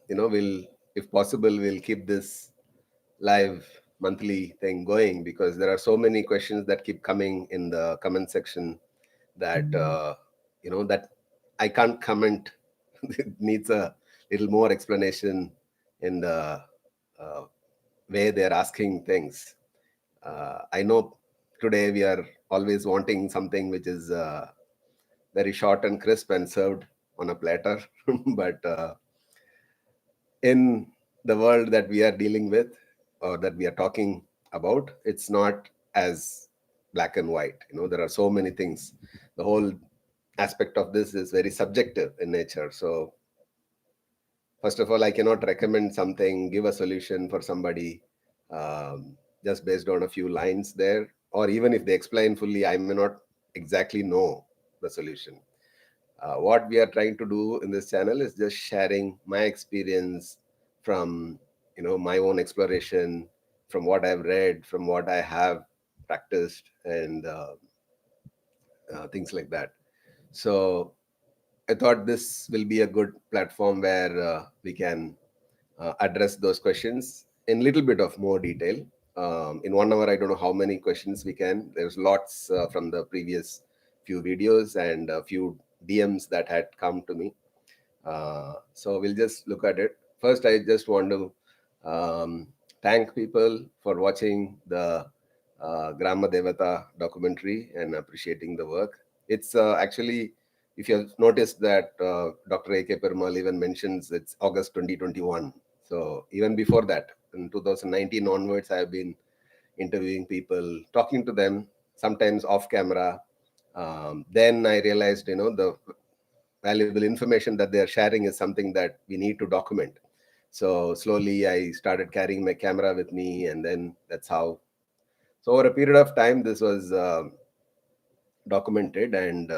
we'll, if possible, we'll keep this live monthly thing going, because there are so many questions that keep coming in the comment section that that I can't comment. It needs a little more explanation in the uh, way they're asking things. I know today we are always wanting something which is very short and crisp and served on a platter, but in the world that we are dealing with, or that we are talking about, it's not as black and white. There are so many things. The whole aspect of this is very subjective in nature. So first of all, I cannot recommend something, give a solution for somebody just based on a few lines there. Or even if they explain fully, I may not exactly know the solution. What we are trying to do in this channel is just sharing my experience from my own exploration, from what I've read, from what I have practiced, and things like that. So I thought this will be a good platform where we can address those questions in little bit of more detail. In 1 hour, I don't know how many questions we can. There's lots from the previous few videos and a few DMs that had come to me. So we'll just look at it. First, I just want to thank people for watching the Gramadevata documentary and appreciating the work. It's actually, if you have noticed that Dr. A.K. Perumal even mentions it's August 2021. So even before that, in 2019 onwards, I have been interviewing people, talking to them, sometimes off camera. Then I realized, the valuable information that they are sharing is something that we need to document. So slowly I started carrying my camera with me, and then that's how. So over a period of time, this was documented, and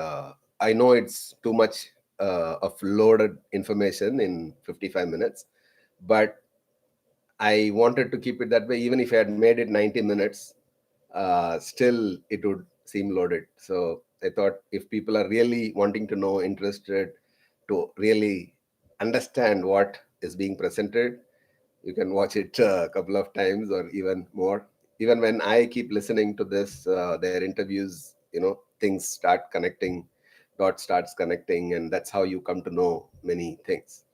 I know it's too much of loaded information in 55 minutes, but I wanted to keep it that way. Even if I had made it 90 minutes, still it would seem loaded. So I thought if people are really wanting to know, interested to really understand what is being presented, you can watch it a couple of times or even more. Even when I keep listening to this, their interviews, things start connecting, dot starts connecting, and that's how you come to know many things.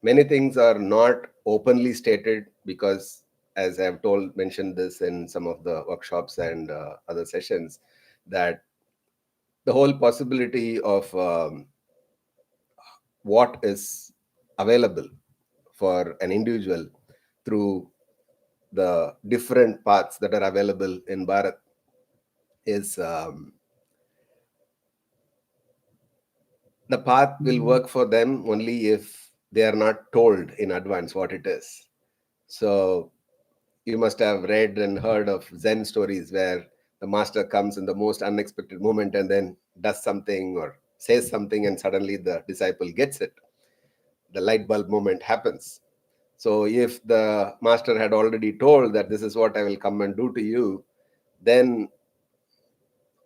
Many things are not openly stated because, as I've mentioned this in some of the workshops and other sessions, that the whole possibility of what is available for an individual through the different paths that are available in Bharat is the path will work for them only if they are not told in advance what it is. So you must have read and heard of Zen stories where the master comes in the most unexpected moment and then does something or says something, and suddenly the disciple gets it. The light bulb moment happens. So if the master had already told that this is what I will come and do to you, then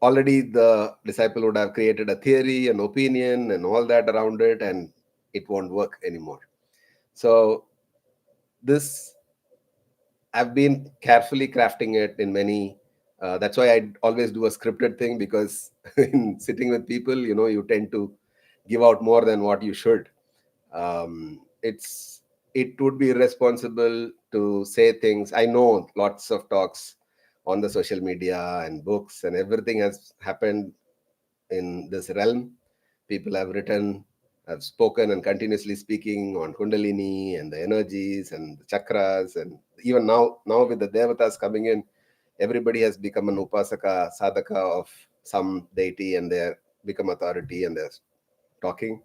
already the disciple would have created a theory, an opinion, and all that around it, and it won't work anymore. So this, I've been carefully crafting it in many. That's why I always do a scripted thing, because in sitting with people, you tend to give out more than what you should. It would be irresponsible to say things. I know lots of talks on the social media and books and everything has happened in this realm. People have written, have spoken, and continuously speaking on Kundalini and the energies and the chakras, and even now with the devatas coming in, everybody has become an upasaka, sadhaka of some deity, and they become authority and they're talking.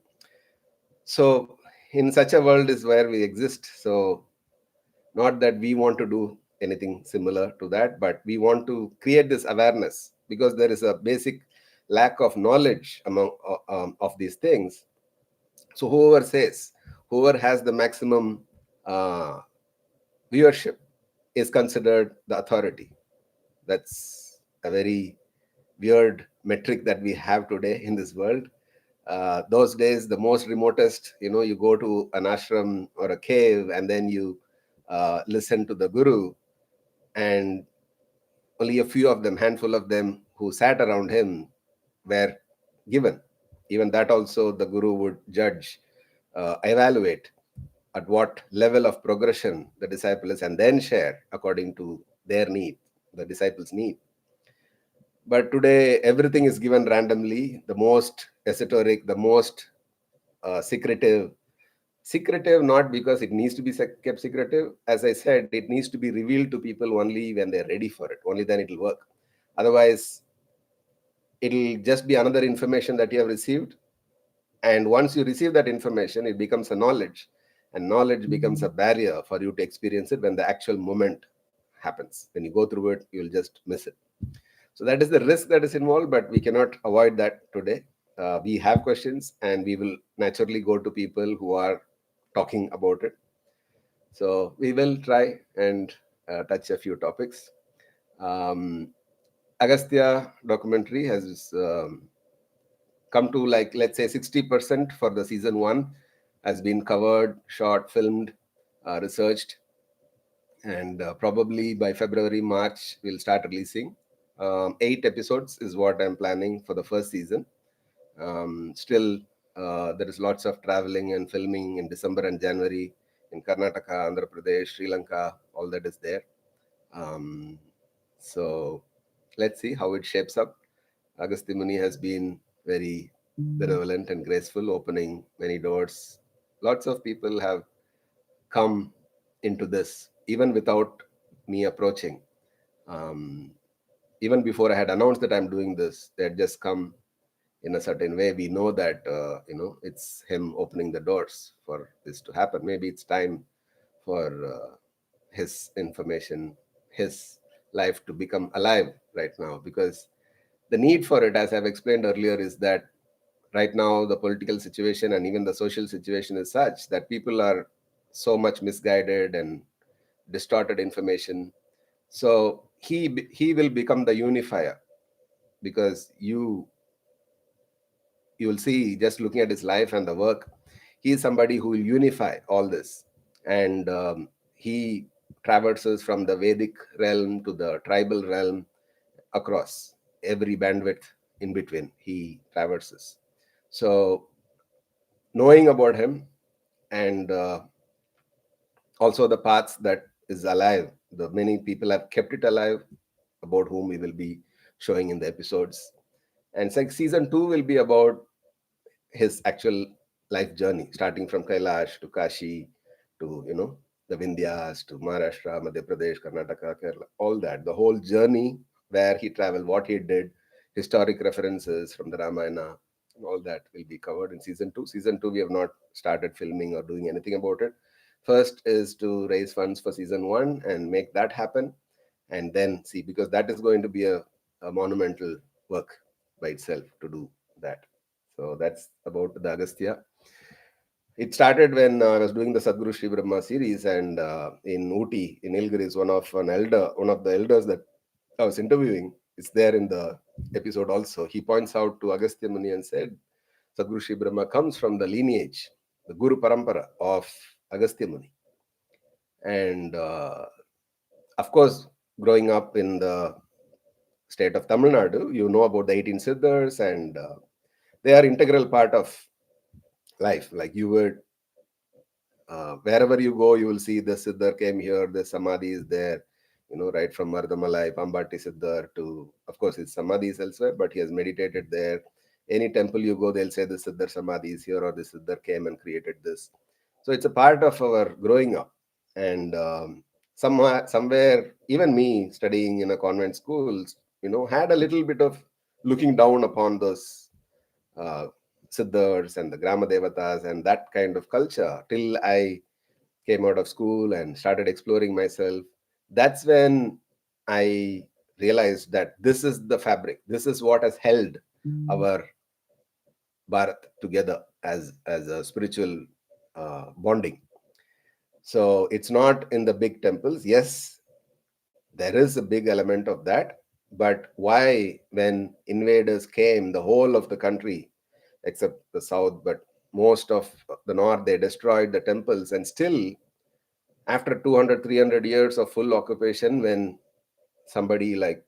So in such a world is where we exist. So not that we want to do anything similar to that, but we want to create this awareness, because there is a basic lack of knowledge among of these things. So whoever has the maximum uh, viewership is considered the authority. That's a very weird metric that we have today in this world. Those days, the most remotest, you go to an ashram or a cave, and then you listen to the guru, and only a few of them, handful of them who sat around him were given. Even that also the guru would judge, evaluate at what level of progression the disciple is, and then share according to their need, the disciples' need. But today, everything is given randomly, the most esoteric, the most secretive. Secretive, not because it needs to be kept secretive. As I said, it needs to be revealed to people only when they're ready for it. Only then it'll work. Otherwise, it'll just be another information that you have received. And once you receive that information, it becomes a knowledge. And knowledge becomes a barrier for you to experience it when the actual moment happens. When you go through it, you'll just miss it. So that is the risk that is involved, but we cannot avoid that today. We have questions, and we will naturally go to people who are talking about it. So we will try and touch a few topics. Um, Agastya documentary has come to, like, let's say 60% for the season one has been covered, shot, filmed, researched, and probably by February, March, we'll start releasing. 8 episodes is what I'm planning for the first season. Still, there is lots of traveling and filming in December and January in Karnataka, Andhra Pradesh, Sri Lanka, all that is there. So let's see how it shapes up. Agastyamuni has been very benevolent and graceful, opening many doors. Lots of people have come into this, even without me approaching. Um, Even before I had announced that I'm doing this, they had just come in a certain way. We know that, it's him opening the doors for this to happen. Maybe it's time for his information, his life to become alive right now, because the need for it, as I've explained earlier, is that right now the political situation and even the social situation is such that people are so much misguided and distorted information. So he will become the unifier, because you will see, just looking at his life and the work, he is somebody who will unify all this. And he traverses from the Vedic realm to the tribal realm, across every bandwidth in between he traverses. So knowing about him, and also the paths that is alive, the many people have kept it alive, about whom we will be showing in the episodes. And season 2 will be about his actual life journey, starting from Kailash to Kashi to, the Vindhyas, to Maharashtra, Madhya Pradesh, Karnataka, Kerala, all that. The whole journey, where he traveled, what he did, historic references from the Ramayana, and all that will be covered in season 2. Season 2, we have not started filming or doing anything about it. First is to raise funds for season 1 and make that happen, and then see, because that is going to be a monumental work by itself to do that. So that's about the Agastya. It started when I was doing the Sadhguru Shribrahma series, and in Ooty, in Nilgiris, one of the elders that I was interviewing, is there in the episode also. He points out to Agastyamuni and said, Sadhguru Shribrahma comes from the lineage, the Guru Parampara of Agastyamuni. And of course, growing up in the state of Tamil Nadu, you know about the 18 Siddhars, and they are integral part of life. Like, you would, wherever you go, you will see the Siddhar came here, the Samadhi is there, right from Mardhamalai, Pambati Siddhar to, of course, his Samadhi is elsewhere, but he has meditated there. Any temple you go, they'll say the Siddhar Samadhi is here, or the Siddhar came and created this. So it's a part of our growing up. And somewhere, even me studying in a convent schools, had a little bit of looking down upon those uh, Siddhars and the gramadevatas and that kind of culture, till I came out of school and started exploring myself. That's when I realized that this is the fabric. This is what has held our Bharat together as a spiritual bonding. So it's not in the big temples. Yes, there is a big element of that. But why, when invaders came, the whole of the country except the south, but most of the north, they destroyed the temples. And still, after 200, 300 years of full occupation, when somebody like,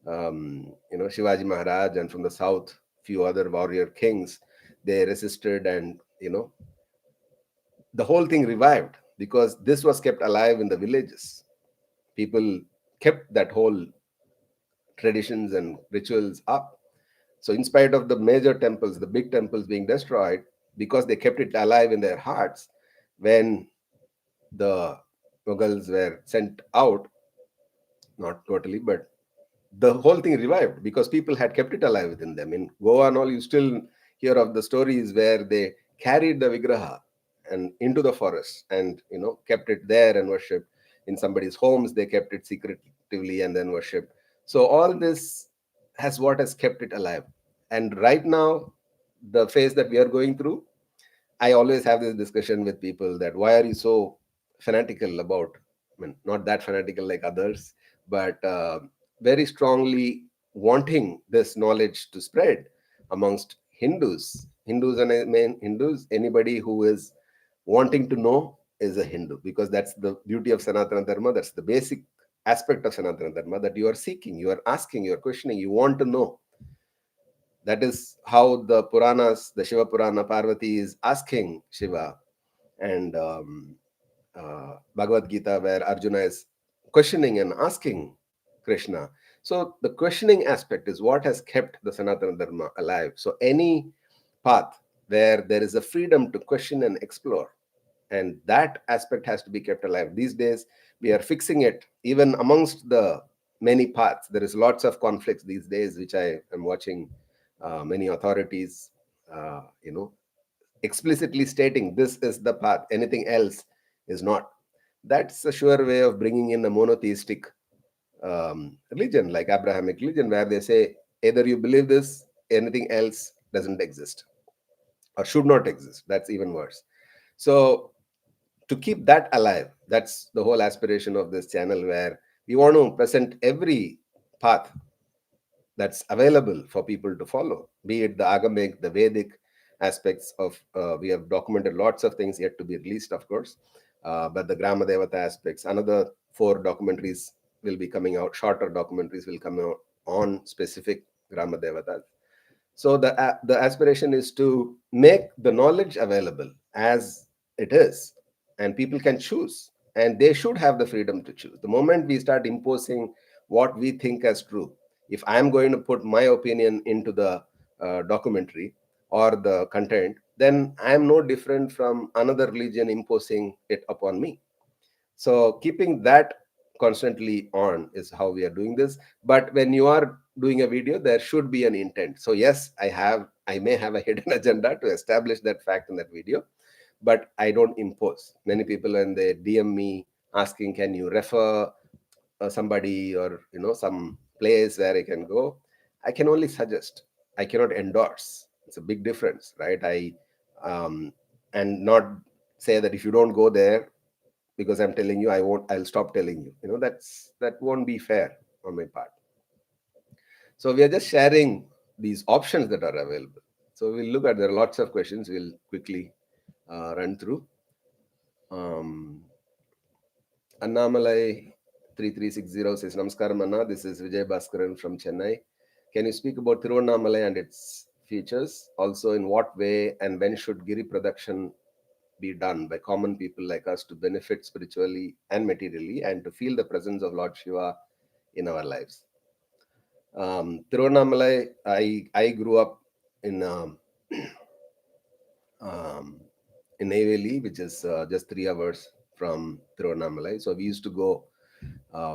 Shivaji Maharaj, and from the south, few other warrior kings, they resisted, and, the whole thing revived because this was kept alive in the villages. People kept that whole traditions and rituals up. So, in spite of the major temples, the big temples being destroyed, because they kept it alive in their hearts, when the Mughals were sent out, not totally, but the whole thing revived because people had kept it alive within them. In Goa and all, you still hear of the stories where they carried the Vigraha and into the forest and, kept it there and worshipped. In somebody's homes, they kept it secretively and then worshipped. So all this has what has kept it alive. And right now, the phase that we are going through, I always have this discussion with people that why are you so fanatical about, not that fanatical like others, but very strongly wanting this knowledge to spread amongst Hindus. Hindus, and I mean Hindus, anybody who is wanting to know is a Hindu, because that's the beauty of Sanatana Dharma. That's the basic aspect of Sanatana Dharma, that you are seeking, you are asking, you are questioning, you want to know. That is how the Puranas, the Shiva Purana, Parvati is asking Shiva, and Bhagavad Gita, where Arjuna is questioning and asking Krishna. So the questioning aspect is what has kept the Sanatana Dharma alive. So any path where there is a freedom to question and explore, and that aspect has to be kept alive. These days, we are fixing it even amongst the many paths. There is lots of conflicts these days, which I am watching. Many authorities, explicitly stating this is the path, anything else is not. That's a sure way of bringing in a monotheistic religion, like Abrahamic religion, where they say either you believe this, anything else doesn't exist or should not exist. That's even worse. So, to keep that alive, that's the whole aspiration of this channel, where we want to present every path that's available for people to follow, be it the Agamic, the Vedic aspects of, we have documented lots of things yet to be released, of course, but the gramadevata aspects, another 4 documentaries will be coming out, shorter documentaries will come out on specific gramadevatas. So the aspiration is to make the knowledge available as it is, and people can choose, and they should have the freedom to choose. The moment we start imposing what we think as true, if I am going to put my opinion into the documentary or the content, then I am no different from another religion imposing it upon me. So keeping that constantly on is how we are doing this. But when you are doing a video, there should be an intent. So yes, I may have a hidden agenda to establish that fact in that video, but I don't impose. Many people, when they DM me asking, can you refer somebody, or some place where I can go, I can only suggest. I cannot endorse. It's a big difference, right? Um, and not say that if you don't go there, because I'm telling you, I'll stop telling you. That won't be fair on my part. So we are just sharing these options that are available. So we'll look at, there are lots of questions. We'll quickly run through. Annamalai 3360 says, Namaskaram Anna, this is Vijay Bhaskaran from Chennai. Can you speak about Thiruvannamalai and its features? Also, in what way and when should Giri Pradakshina be done by common people like us to benefit spiritually and materially, and to feel the presence of Lord Shiva in our lives? Thiruvannamalai, I grew up in um, in Neyveli, which is just 3 hours from Thiruvannamalai. So we used to go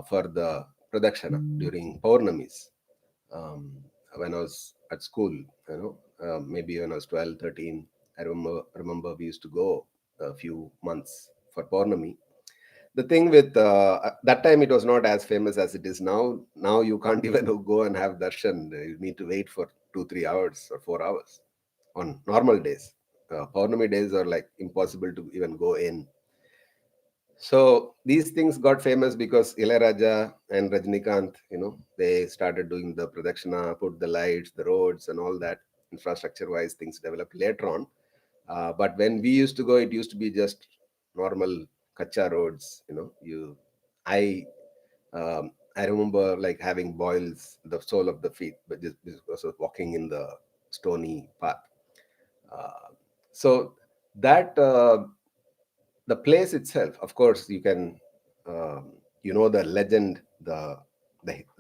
for the Pradakshina during Paurnamis, when I was at school, maybe when I was 12, 13. I remember we used to go a few months for Paurnami. The thing with that time, it was not as famous as it is now. Now you can't even go and have darshan. You need to wait for 2, 3 hours or 4 hours on normal days. Paurnami days are like impossible to even go in. So these things got famous because Ilayaraja and Rajnikant, they started doing the Pradakshina, put the lights, the roads, and all that. infrastructure wise, things developed later on. But when we used to go, it used to be just normal kacha roads. I remember like having boils the sole of the feet, but just because of walking in the stony path. Uh, so that the place itself, of course, you can, the legend, the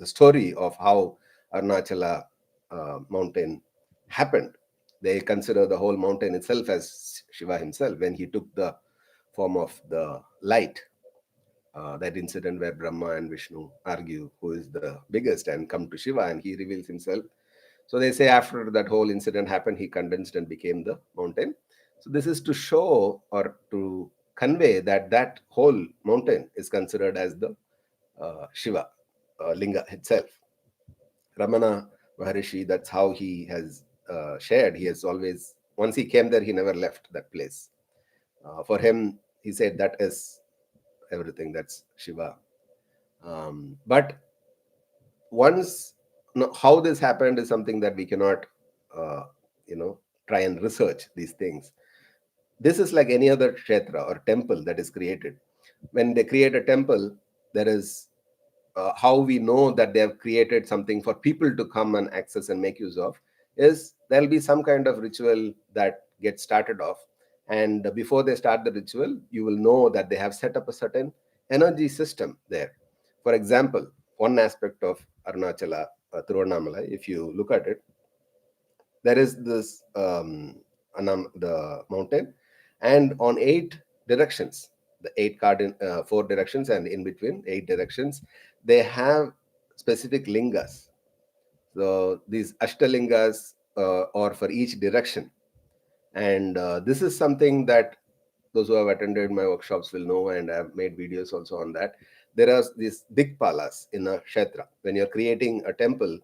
story of how Arunachala mountain happened. They consider the whole mountain itself as Shiva himself when he took the form of the light. That incident where Brahma and Vishnu argue who is the biggest and come to Shiva, and he reveals himself. So they say after that whole incident happened, he condensed and became the mountain. So this is to show or to convey that that whole mountain is considered as the Shiva linga itself. Ramana Maharishi, that's how he has shared. He has always, once he came there, he never left that place. For him, he said that is everything, that's Shiva. But once, how this happened is something that we cannot, uh, you know, try and research these things. This is like any other kshetra or temple that is created. When they create a temple, there is how we know that they have created something for people to come and access and make use of is there'll be some kind of ritual that gets started off. And before they start the ritual, you will know that they have set up a certain energy system there. For example, one aspect of Arunachala, Thiruvannamalai, if you look at it, there is this the mountain, and on 8 directions, the four directions, and in between 8 directions, they have specific lingas. So these ashtalingas are for each direction, and this is something that those who have attended my workshops will know, and I've made videos also on that. There are these dikpalas in a kshetra. When you're creating a temple,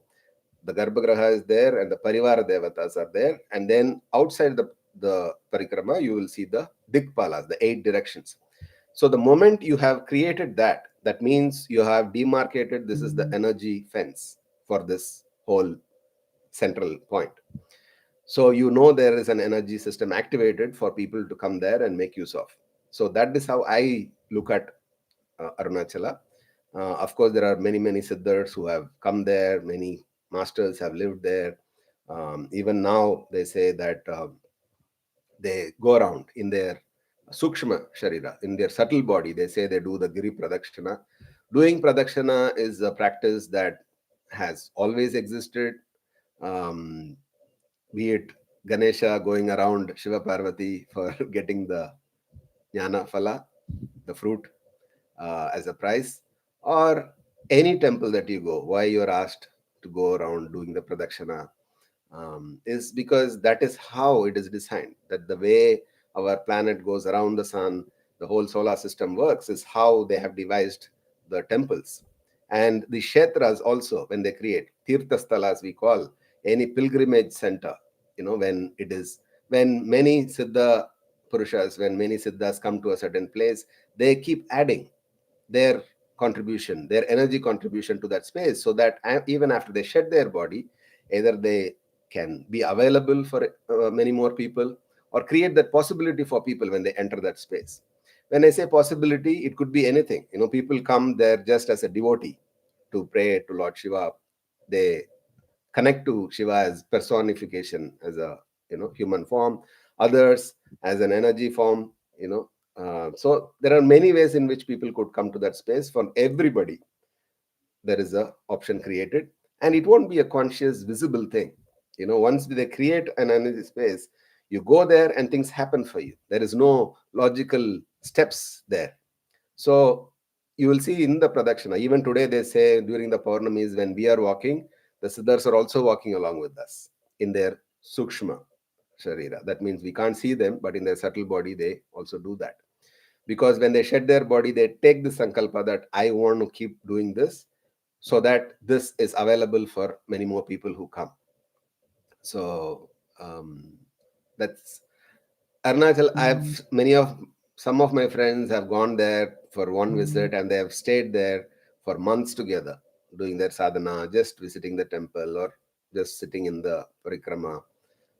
the Garbhagraha is there and the Parivara Devatas are there. And then outside the Parikrama, you will see the Dikpalas, the 8 directions. So the moment you have created that, that means you have demarcated this is the energy fence for this whole central point. So you know there is an energy system activated for people to come there and make use of. So that is how I look at Arunachala. Of course, there are many, many Siddhars who have come there, many masters have lived there. Even now, they say that they go around in their Sukshma Sharira, in their subtle body. They say they do the Giri Pradakshina. Doing Pradakshina is a practice that has always existed, um, be it Ganesha going around Shiva Parvati for getting the Jnana Phala, the fruit, as a prize, or any temple that you go, why you're asked to go around doing the Pradakshina, is because that is how it is designed. That the way our planet goes around the sun, the whole solar system works, is how they have devised the temples. And the kshetras also, when they create tirthastalas, we call any pilgrimage center, when many Siddha Purushas, when many Siddhas come to a certain place, they keep adding their contribution, their energy contribution to that space, so that even after they shed their body, either they can be available for many more people, or create that possibility for people when they enter that space. When I say possibility, it could be anything. People come there just as a devotee to pray to Lord Shiva. They connect to Shiva as personification, as a human form, others as an energy form. So there are many ways in which people could come to that space. For everybody, there is a option created, and it won't be a conscious, visible thing. Once they create an energy space, you go there and things happen for you. There is no logical steps there. So you will see in the Pradakshina, even today they say during the Paurnamis when we are walking, the Siddhars are also walking along with us in their Sukshma Sharira. That means we can't see them, but in their subtle body they also do that. Because when they shed their body, they take the sankalpa that I want to keep doing this, so that this is available for many more people who come. So that's Arunachal. Some of my friends have gone there for one visit, and they have stayed there for months together, doing their sadhana, just visiting the temple or just sitting in the parikrama.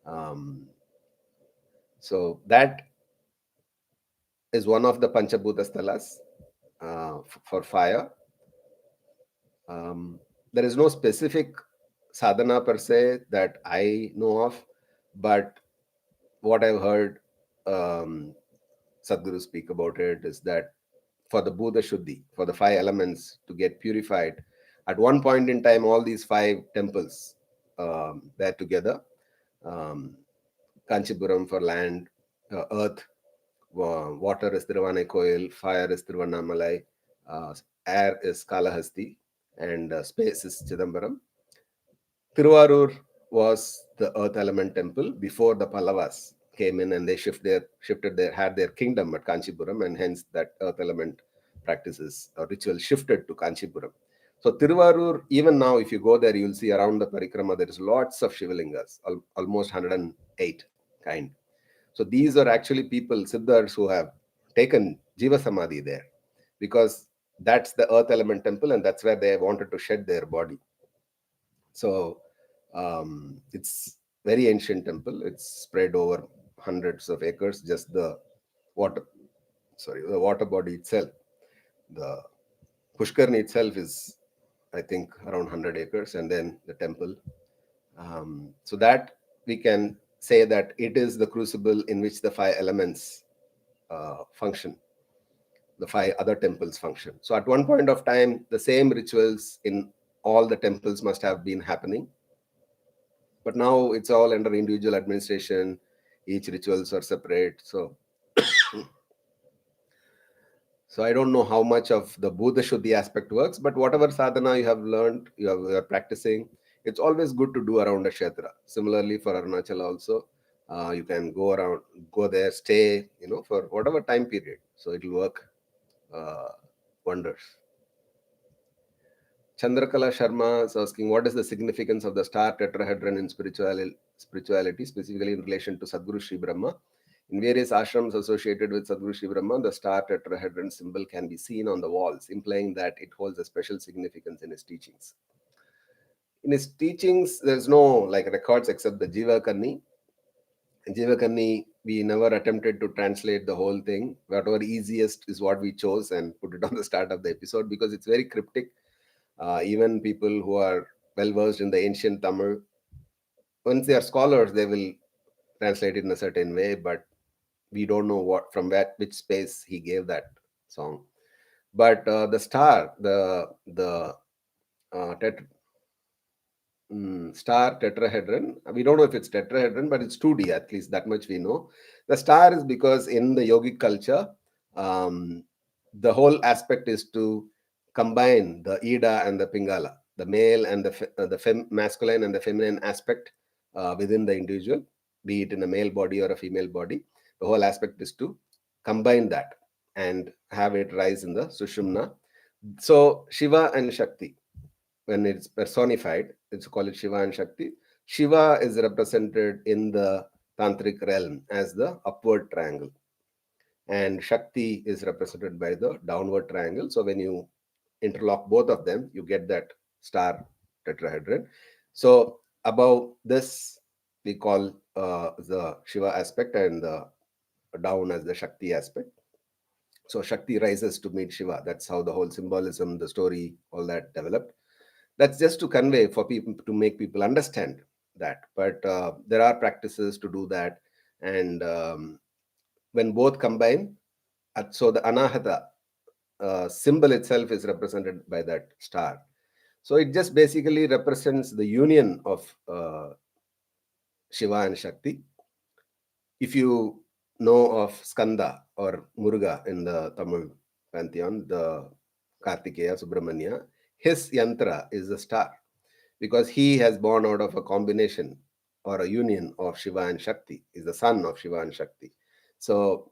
Um, so that is one of the Panchabhuta Sthalas for fire. There is no specific sadhana per se that I know of, but what I've heard um, Sadhguru speak about it is that for the Buddha Shuddhi, for the five elements to get purified, at one point in time, all these five temples they're together. Um, Kanchipuram for land, earth, water is Thiruvannamalai, fire is Thiruvannamalai, uh, air is Kalahasti, and space is Chidambaram. Tiruvarur was the earth element temple before the Pallavas came in and they had their kingdom at Kanchipuram, and hence that earth element practices or ritual shifted to Kanchipuram. So Tiruvarur, even now, if you go there, you'll see around the parikrama there is lots of Shivalingas, almost 108 kind. So these are actually people, Siddhars, who have taken Jiva Samadhi there because that's the earth element temple and that's where they wanted to shed their body. So it's very ancient temple. It's spread over hundreds of acres. Just water, the water body itself, the Pushkarni itself is, I think, around 100 acres, and then the temple. So that we can say that it is the crucible in which the five elements function, the five other temples function. So at one point of time, the same rituals in all the temples must have been happening. But now it's all under individual administration. Each rituals are separate. So I don't know how much of the Buddha Shuddhi aspect works, but whatever sadhana you have learned, you are practicing, it's always good to do around a kshetra. Similarly for Arunachala also, you can go there, stay, for whatever time period. So it will work uh, wonders. Chandrakala Sharma is asking, what is the significance of the star tetrahedron in spirituality, specifically in relation to Sadhguru Shribrahma? In various ashrams associated with Sadhguru Shribrahma, the star tetrahedron symbol can be seen on the walls, implying that it holds a special significance in his teachings. In his teachings, there's no records except the Jiva Kanni. In Jiva Kanni, we never attempted to translate the whole thing. Whatever easiest is what we chose and put it on the start of the episode because it's very cryptic. Even people who are well versed in the ancient Tamil, once they are scholars, they will translate it in a certain way, but we don't know which space he gave that song. But the star, the uh, tet- star tetrahedron, we don't know if it's tetrahedron, but it's 2D, at least that much we know. The star is because in the yogic culture, um, the whole aspect is to combine the Ida and the Pingala, the male and the masculine and the feminine aspect within the individual, be it in a male body or a female body. The whole aspect is to combine that and have it rise in the Sushumna. So Shiva and Shakti, when it's personified, it's called Shiva and Shakti. Shiva is represented in the tantric realm as the upward triangle, and Shakti is represented by the downward triangle. So when you interlock both of them, you get that star tetrahedron. So above this, we call the Shiva aspect, and the down as the Shakti aspect. So Shakti rises to meet Shiva. That's how the whole symbolism, the story, all that developed. That's just to convey for people, to make people understand that. But there are practices to do that, and when both combine, so the Anahata symbol itself is represented by that star. So it just basically represents the union of Shiva and Shakti. If you know of Skanda or Muruga in the Tamil pantheon, the Kartikeya Subramanya, his yantra is the star because he has born out of a combination or a union of Shiva and Shakti, is the son of Shiva and Shakti. So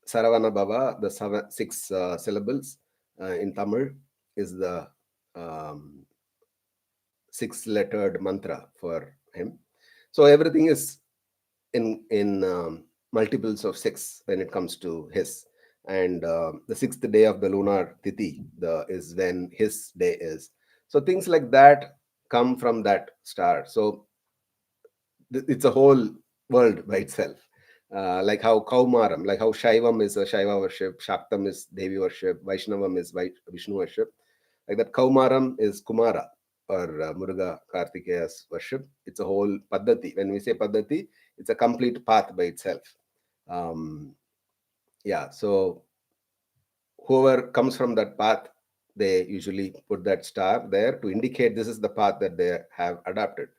Saravana Baba, the six syllables in Tamil, is the um, six-lettered mantra for him. So everything is in multiples of six when it comes to his. And the sixth day of the lunar tithi is when his day is. So things like that come from that star. So it's a whole world by itself. Like how Kaumaram, like how Shaivam is a Shaiva worship, Shaktam is Devi worship, Vaishnavam is Vishnu worship. Like that, Kaumaram is Kumara or Muruga Kartikeya's worship. It's a whole Paddhati. When we say Paddhati, it's a complete path by itself. Um, yeah, so whoever comes from that path, they usually put that star there to indicate this is the path that they have adopted.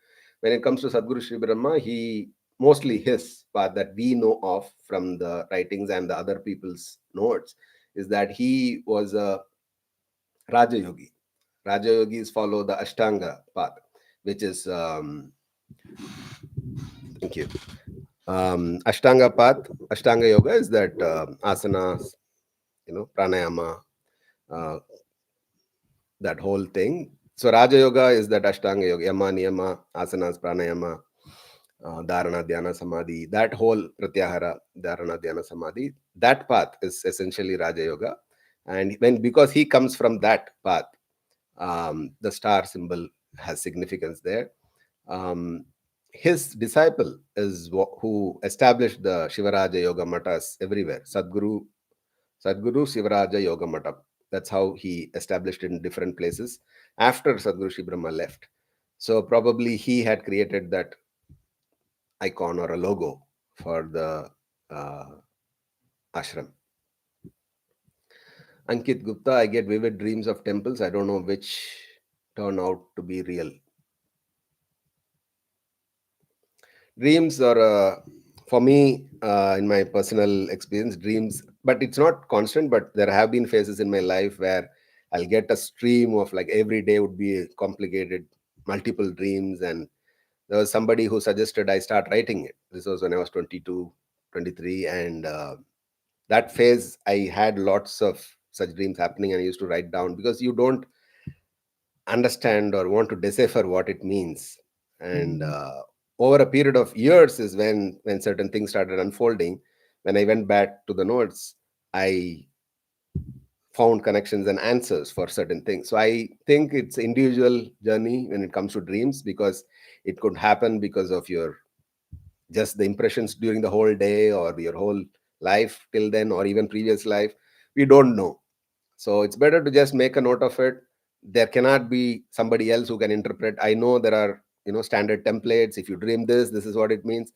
When it comes to Sadhguru Shribrahma, he mostly his path that we know of from the writings and the other people's notes is that he was a Raja Yogi. Raja Yogis follow the Ashtanga path, which is thank you. Ashtanga path, Ashtanga yoga is that asanas, pranayama, uh, that whole thing. So Raja Yoga is that Ashtanga Yoga, Yama, Niyama, Asanas, Pranayama, Dharana, Dhyana, Samadhi, that whole Pratyahara, Dharana, Dhyana, Samadhi, that path is essentially Raja Yoga. And because he comes from that path, the star symbol has significance there. Um, his disciple is who established the Shivaraja Yoga Matas everywhere. Sadhguru Shivaraja Yoga Mata. That's how he established it in different places after Sadhguru Shribrahma left. So probably he had created that icon or a logo for the uh, ashram. Ankit Gupta, I get vivid dreams of temples. I don't know which turn out to be real. Dreams are, for me, in my personal experience, dreams, but it's not constant, but there have been phases in my life where I'll get a stream of like every day would be a complicated, multiple dreams. And there was somebody who suggested I start writing it. This was when I was 22, 23. And that phase, I had lots of such dreams happening and I used to write down because you don't understand or want to decipher what it means. And over a period of years is when certain things started unfolding. When I went back to the notes, I found connections and answers for certain things. So I think it's individual journey when it comes to dreams, because it could happen because of your just the impressions during the whole day or your whole life till then or even previous life. We don't know. So it's better to just make a note of it. There cannot be somebody else who can interpret. I know there are, standard templates. If you dream this, this is what it means.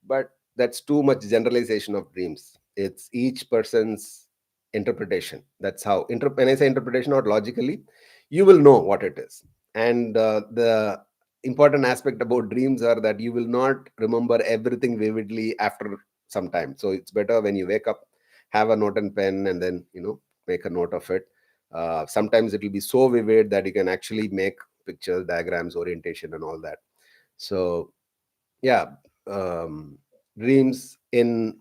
But that's too much generalization of dreams. It's each person's interpretation. That's how, when I say interpretation, not logically, you will know what it is. And the important aspect about dreams are that you will not remember everything vividly after some time. So it's better when you wake up, have a note and pen, and then, make a note of it. Sometimes it will be so vivid that you can actually make pictures, diagrams, orientation, and all that. So, yeah, um, dreams in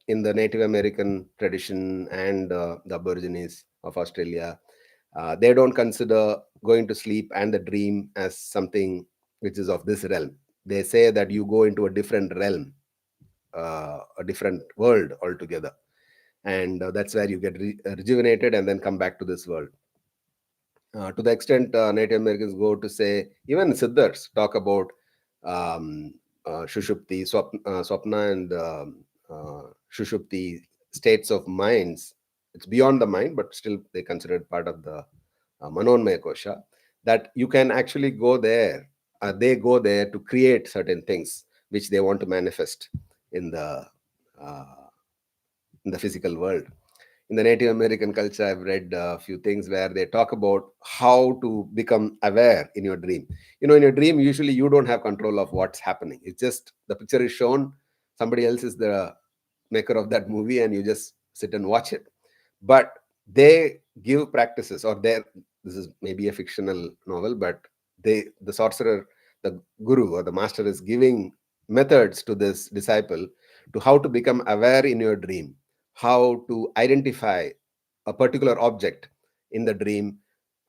the Native American tradition and the Aborigines of Australia, they don't consider going to sleep and the dream as something which is of this realm. They say that you go into a different realm, a different world altogether, and that's where you get rejuvenated and then come back to this world. To the extent Native Americans go to say, even Siddhars talk about Shushupti, Swapna, and Shushupti states of minds. It's beyond the mind, but still they consider it part of the Manonmaya Kosha. That you can actually go there. They go there to create certain things which they want to manifest in the uh, in the physical world. In the Native American culture, I've read a few things where they talk about how to become aware in your dream. In your dream, usually you don't have control of what's happening. It's just the picture is shown, somebody else is the maker of that movie, and you just sit and watch it. But they give practices, or this is maybe a fictional novel, but the sorcerer, the guru or the master is giving methods to this disciple to how to become aware in your dream, how to identify a particular object in the dream,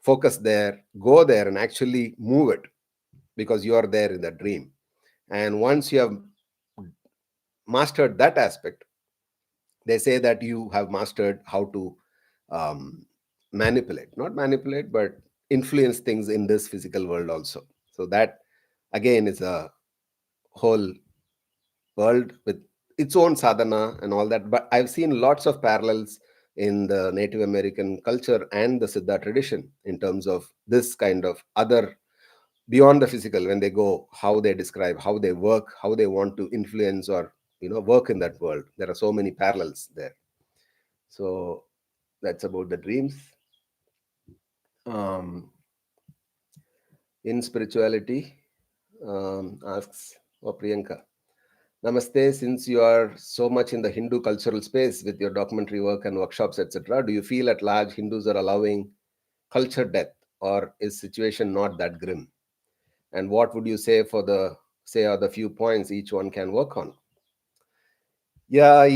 focus there, go there and actually move it because you are there in the dream. And once you have mastered that aspect, they say that you have mastered how to um, not manipulate, but influence things in this physical world also. So that again is a whole world with its own sadhana and all that. But I've seen lots of parallels in the Native American culture and the Siddha tradition in terms of this kind of other beyond the physical, when they go, how they describe, how they work, how they want to influence or work in that world. There are so many parallels there. So that's about the dreams. Um, in spirituality, asks Priyanka. Namaste. Since you are so much in the Hindu cultural space with your documentary work and workshops, etc., do you feel at large Hindus are allowing culture death, or is situation not that grim? And what would you say for the say are the few points each one can work on? Yeah,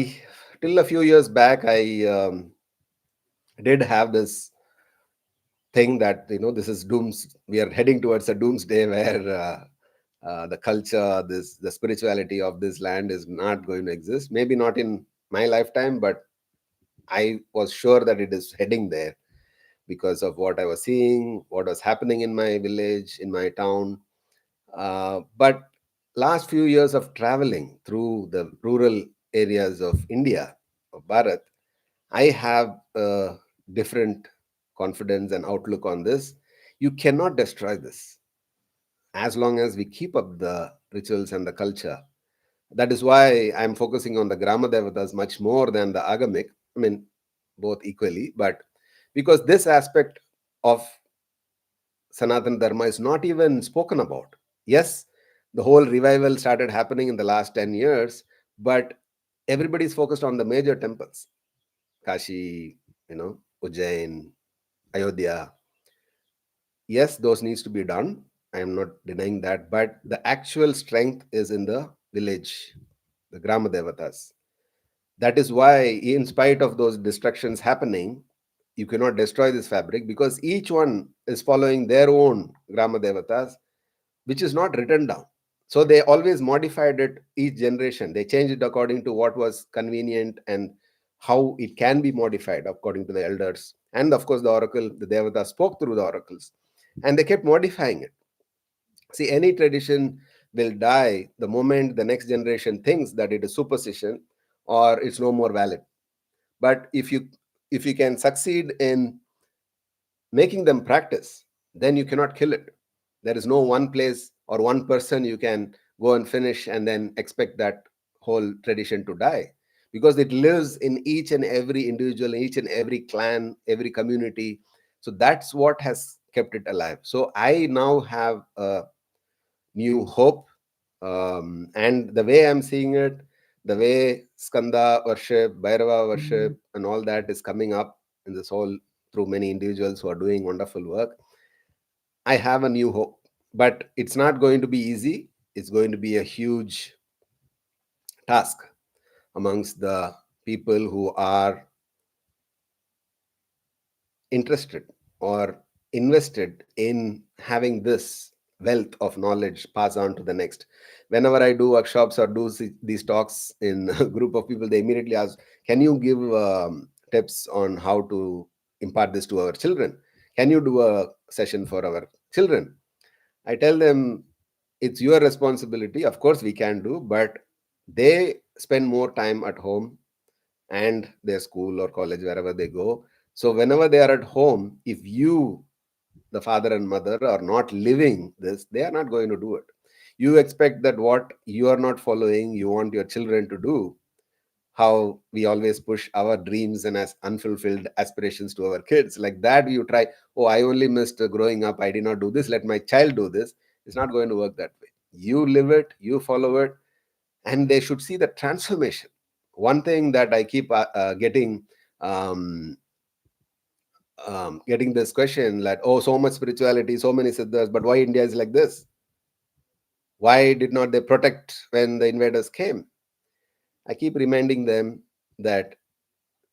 till a few years back, I did have this thing that this is dooms. We are heading towards a doomsday where the culture, the spirituality of this land is not going to exist. Maybe not in my lifetime, but I was sure that it is heading there because of what I was seeing, what was happening in my village, in my town. But last few years of traveling through the rural areas of India, of Bharat, I have a different confidence and outlook on this. You cannot destroy this as long as we keep up the rituals and the culture. That is why I'm focusing on the gramadevatas much more than the agamic. I mean, both equally, but because this aspect of Sanatana Dharma is not even spoken about. Yes, the whole revival started happening in the last 10 years, but everybody's focused on the major temples. Kashi, Ujjain, Ayodhya. Yes, those needs to be done. I am not denying that, but the actual strength is in the village, the gramadevatas. That is why, in spite of those destructions happening, you cannot destroy this fabric because each one is following their own gramadevatas, which is not written down. So they always modified it each generation. They changed it according to what was convenient and how it can be modified according to the elders. And of course, the oracle, the Devata spoke through the oracles, and they kept modifying it. See, any tradition will die the moment the next generation thinks that it is superstition or it's no more valid. But if you can succeed in making them practice, then you cannot kill it. There is no one place or one person you can go and finish and then expect that whole tradition to die, because it lives in each and every individual, each and every clan, every community. So that's what has kept it alive. So I now have a new hope. And the way I'm seeing it, the way Skanda worship, Bhairava worship, and all that is coming up in this whole through many individuals who are doing wonderful work, I have a new hope. But it's not going to be easy. It's going to be a huge task amongst the people who are interested or invested in having this wealth of knowledge pass on to the next. Whenever I do workshops or do these talks in a group of people, they immediately ask, can you give tips on how to impart this to our children? Can you do a session for our children? I tell them, it's your responsibility. Of course we can do, but they spend more time at home and their school or college, wherever they go. So whenever they are at home, if you, the father and mother, are not living this, they are not going to do it. You expect that what you are not following, you want your children to do. How we always push our dreams and as unfulfilled aspirations to our kids, like that you try, oh, I only missed growing up, I did not do this, let my child do this. It's not going to work that way. You live it, you follow it, and they should see the transformation. One thing that I keep um, getting this question, that, oh, so much spirituality, so many siddhas, but why India is like this? Why did not they protect when the invaders came? I keep reminding them that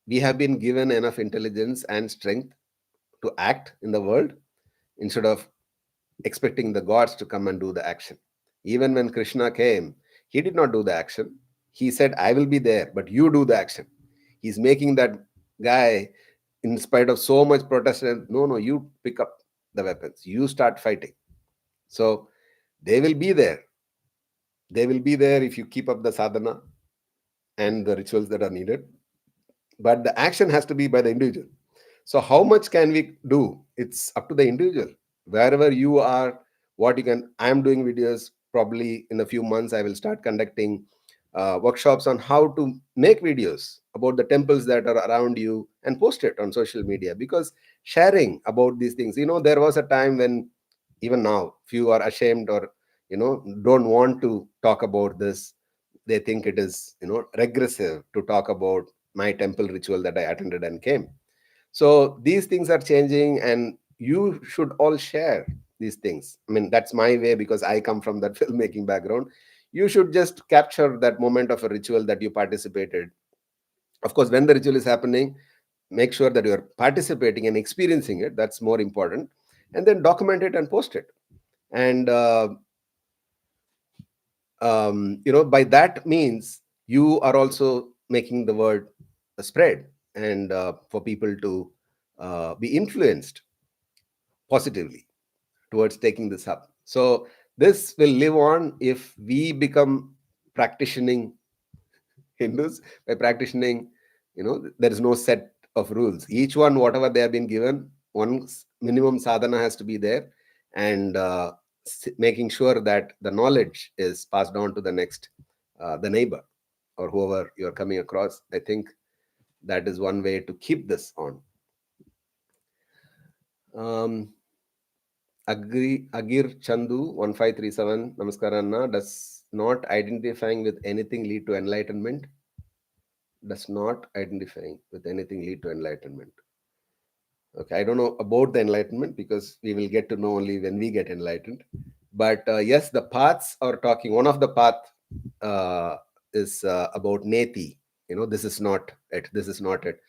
we have been given enough intelligence and strength to act in the world instead of expecting the gods to come and do the action. Even when Krishna came, he did not do the action. He said, I will be there, but you do the action. He's making that guy, in spite of so much protest, no, no, you pick up the weapons, you start fighting. So they will be there. They will be there if you keep up the sadhana and the rituals that are needed. But the action has to be by the individual. So how much can we do? It's up to the individual. Wherever you are, what you can. I am doing videos. Probably in a few months, I will start conducting workshops on how to make videos about the temples that are around you and post it on social media. Because sharing about these things, there was a time when, even now, few are ashamed or don't want to talk about this. They think it is regressive to talk about my temple ritual that I attended and came. So these things are changing, and you should all share these things. I mean, that's my way, because I come from that filmmaking background. You should just capture that moment of a ritual that you participated. Of course, when the ritual is happening, make sure that you're participating and experiencing it. That's more important. And then document it and post it. And by that means you are also making the word spread, and for people to be influenced positively towards taking this up. So this will live on if we become practicing Hindus. By practicing, there is no set of rules. Each one, whatever they have been given, one minimum sadhana has to be there, and making sure that the knowledge is passed on to the next, the neighbor or whoever you're coming across. I think that is one way to keep this on. Agir Chandu 1537, Namaskaranna. Does not identifying with anything lead to enlightenment? Does not identifying with anything lead to enlightenment? Okay, I don't know about the enlightenment, because we will get to know only when we get enlightened. But yes, the paths are talking. One of the path is about neti. This is not it. This is not it.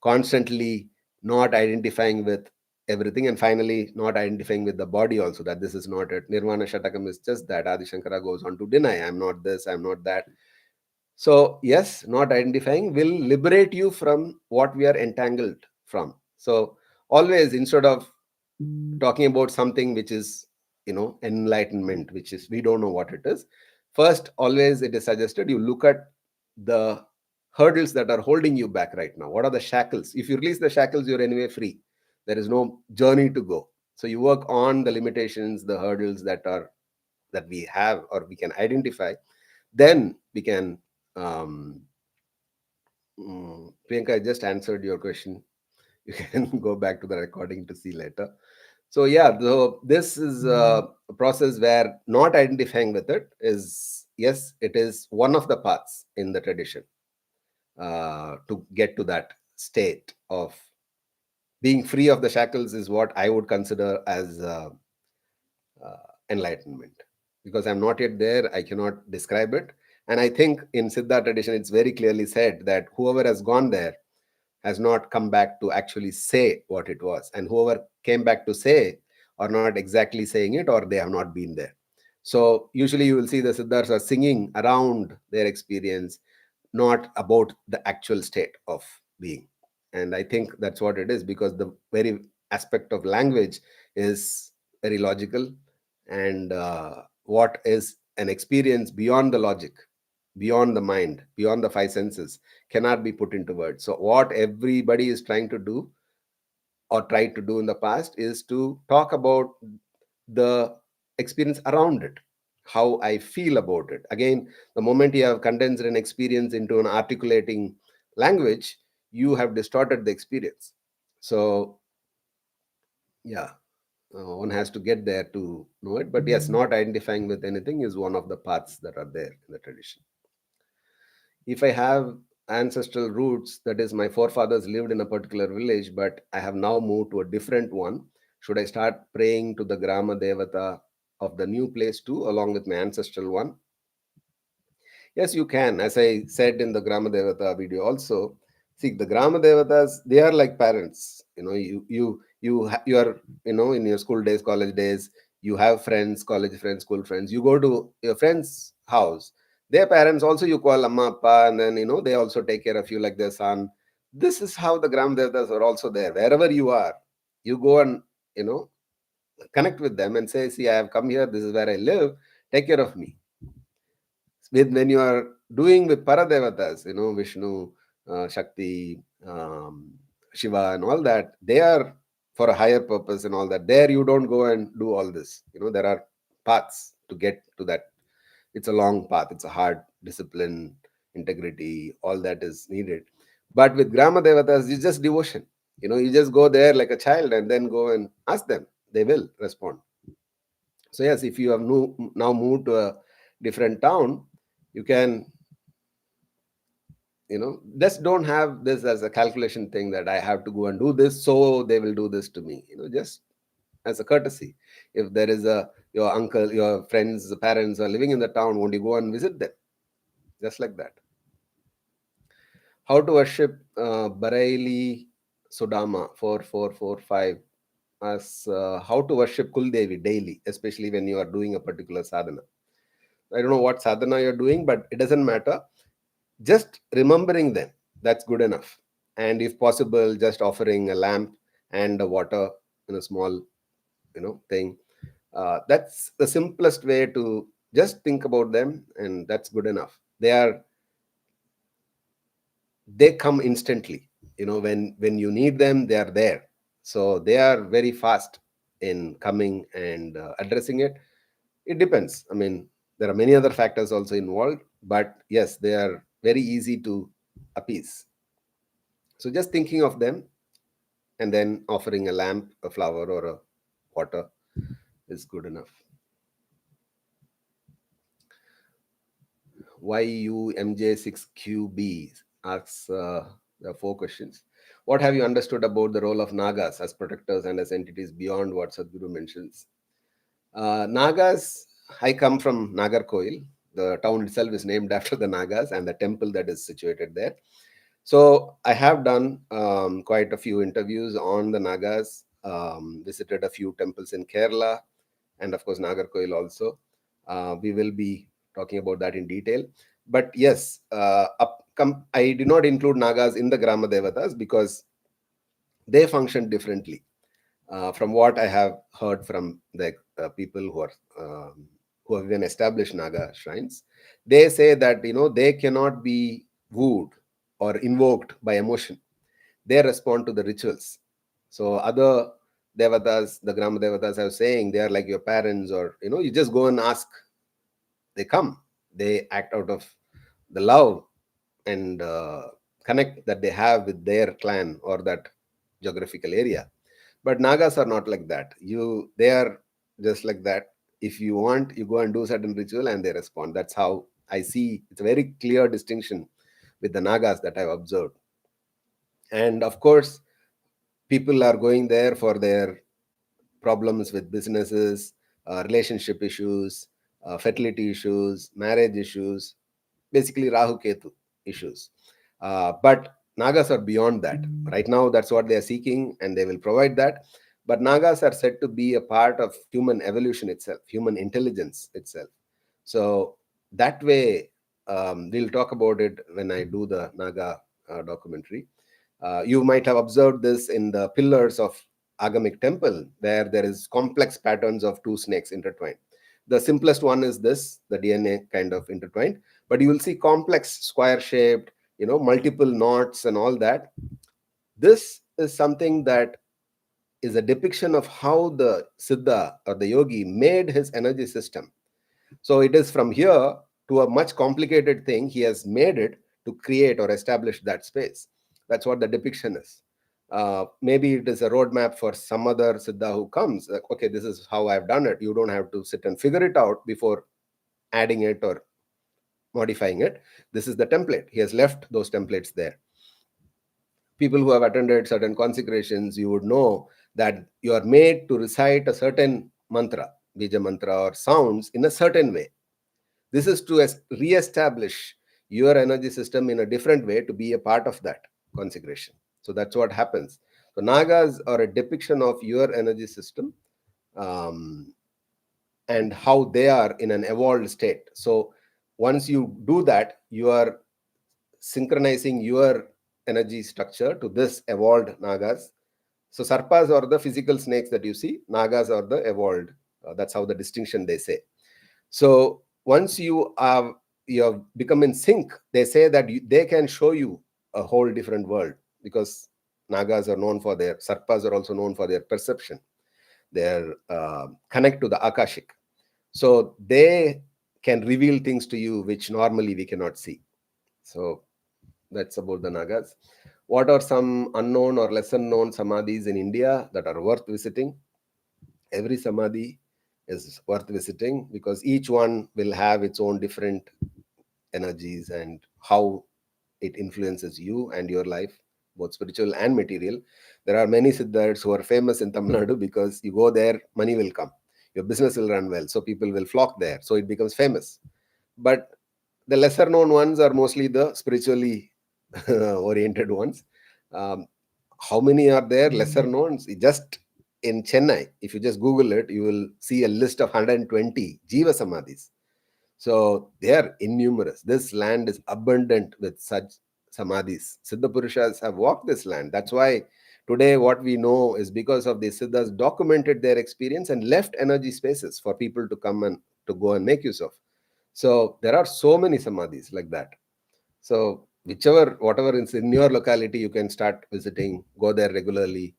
Constantly not identifying with everything, and finally not identifying with the body also, that this is not it. Nirvana Shatakam is just that. Adi Shankara goes on to deny, I'm not this, I'm not that. So yes, not identifying will liberate you from what we are entangled from. So always, instead of talking about something which is enlightenment, which is we don't know what it is, first, always it is suggested you look at the hurdles that are holding you back right now. What are the shackles? If you release the shackles, you're anyway free. There is no journey to go. So you work on the limitations, the hurdles that we have or we can identify. Then we can Priyanka, I just answered your question. You can go back to the recording to see later. So yeah, so this is a process where not identifying with it is, yes, it is one of the paths in the tradition to get to that state of being free of the shackles, is what I would consider as enlightenment. Because I'm not yet there, I cannot describe it. And I think in Siddha tradition, it's very clearly said that whoever has gone there has not come back to actually say what it was. And whoever came back to say are not exactly saying it, or they have not been there. So usually you will see the Siddhars are singing around their experience, not about the actual state of being. And I think that's what it is, because the very aspect of language is very logical. And what is an experience beyond the logic, beyond the mind, beyond the five senses, cannot be put into words. So what everybody is trying to do or tried to do in the past is to talk about the experience around it, how I feel about it. Again, the moment you have condensed an experience into an articulating language, you have distorted the experience. So yeah, one has to get there to know it. But yes, not identifying with anything is one of the paths that are there in the tradition. If I have ancestral roots, that is, my forefathers lived in a particular village, but I have now moved to a different one, should I start praying to the gramadevata of the new place too, along with my ancestral one? Yes, you can. As I said in the gramadevata video also, see, the gramadevatas, they are like parents. You are, in your school days, college days, you have friends, college friends, school friends. You go to your friend's house, their parents also you call amma, appa, and then they also take care of you like their son. This is how the gramadevatas are also there. Wherever you are, you go and you know connect with them and say, see, I have come here, this is where I live, take care of me. when you are doing with paradevatas, Vishnu, Shakti, Shiva, and all that, they are for a higher purpose and all that. There, you don't go and do all this. There are paths to get to that. It's a long path. It's a hard discipline, integrity, all that is needed. But with gramadevatas, it's just devotion. You just go there like a child and then go and ask them. They will respond. So yes, if you have now moved to a different town, you can, just don't have this as a calculation thing that I have to go and do this, so they will do this to me. Just as a courtesy. If there is your uncle, your friends, parents are living in the town, won't you go and visit them? Just like that. How to worship Bareilly Sudama 4445 as how to worship Kuldevi daily, especially when you are doing a particular sadhana. I don't know what sadhana you're doing, but it doesn't matter. Just remembering them, that's good enough. And if possible, just offering a lamp and a water in a small, thing. That's the simplest way to just think about them, and that's good enough. They come instantly. When you need them, they are there. So they are very fast in coming and addressing it. It depends. I mean, there are many other factors also involved, but yes, they are very easy to appease. So just thinking of them and then offering a lamp, a flower, or a water is good enough. YUMJ6QB asks there are 4 questions. What have you understood about the role of Nagas as protectors and as entities beyond what Sadhguru mentions? Nagas, I come from Nagarkoil. The town itself is named after the Nagas and the temple that is situated there. So I have done quite a few interviews on the Nagas, visited a few temples in Kerala, and of course Nagarkoil also. We will be talking about that in detail. But yes, I did not include Nagas in the gramadevatas because they function differently. From what I have heard from the people who have even established Naga shrines, they say that they cannot be wooed or invoked by emotion. They respond to the rituals. So other devatas, the grama devatas, are saying they are like your parents, or you just go and ask. They come. They act out of the love and connect that they have with their clan or that geographical area. But Nagas are not like that. They are just like that. If you want, you go and do certain ritual and they respond. That's how I see. It's a very clear distinction with the Nagas that I've observed. And of course, people are going there for their problems with businesses, relationship issues, fertility issues, marriage issues, basically Rahu Ketu issues. But Nagas are beyond that. Right now, that's what they are seeking, and they will provide that. But Nagas are said to be a part of human evolution itself, human intelligence itself. So that way, we'll talk about it when I do the Naga documentary. You might have observed this in the pillars of Agamic temple, where there is complex patterns of 2 snakes intertwined. The simplest one is this, the DNA kind of intertwined, but you will see complex square shaped, multiple knots and all that. This is something that is a depiction of how the Siddha or the yogi made his energy system. So it is from here to a much complicated thing. He has made it to create or establish that space. That's what the depiction is. Maybe it is a roadmap for some other Siddha who comes. Like, okay, this is how I've done it. You don't have to sit and figure it out before adding it or modifying it. This is the template. He has left those templates there. People who have attended certain consecrations, you would know that you are made to recite a certain mantra, bija mantra, or sounds in a certain way. This is to re-establish your energy system in a different way to be a part of that consecration. So that's what happens. So Nagas are a depiction of your energy system and how they are in an evolved state. So once you do that, you are synchronizing your energy structure to this evolved Nagas. So Sarpas are the physical snakes that you see. Nagas are the evolved. That's how the distinction they say. So once you have you have become in sync, they say that they can show you a whole different world, because Nagas are known for their, Sarpas are also known for their perception, their connect to the Akashic. So they can reveal things to you which normally we cannot see. So that's about the Nagas. What are some unknown or lesser known Samadhis in India that are worth visiting? Every Samadhi is worth visiting, because each one will have its own different energies and how it influences you and your life, both spiritual and material. There are many Siddhars who are famous in Tamil Nadu because you go there, money will come, your business will run well, so people will flock there, so it becomes famous. But the lesser known ones are mostly the spiritually oriented ones. Um, how many are there lesser known? Just in Chennai, if you just Google it, you will see a list of 120 Jiva Samadhis. So they are innumerous. This land is abundant with such Samadhis. Siddha Purushas have walked this land. That's why today what we know is because of the Siddhas documented their experience and left energy spaces for people to come and to go and make use of. So there are so many Samadhis like that. So whichever, whatever is in your locality, you can start visiting, go there regularly,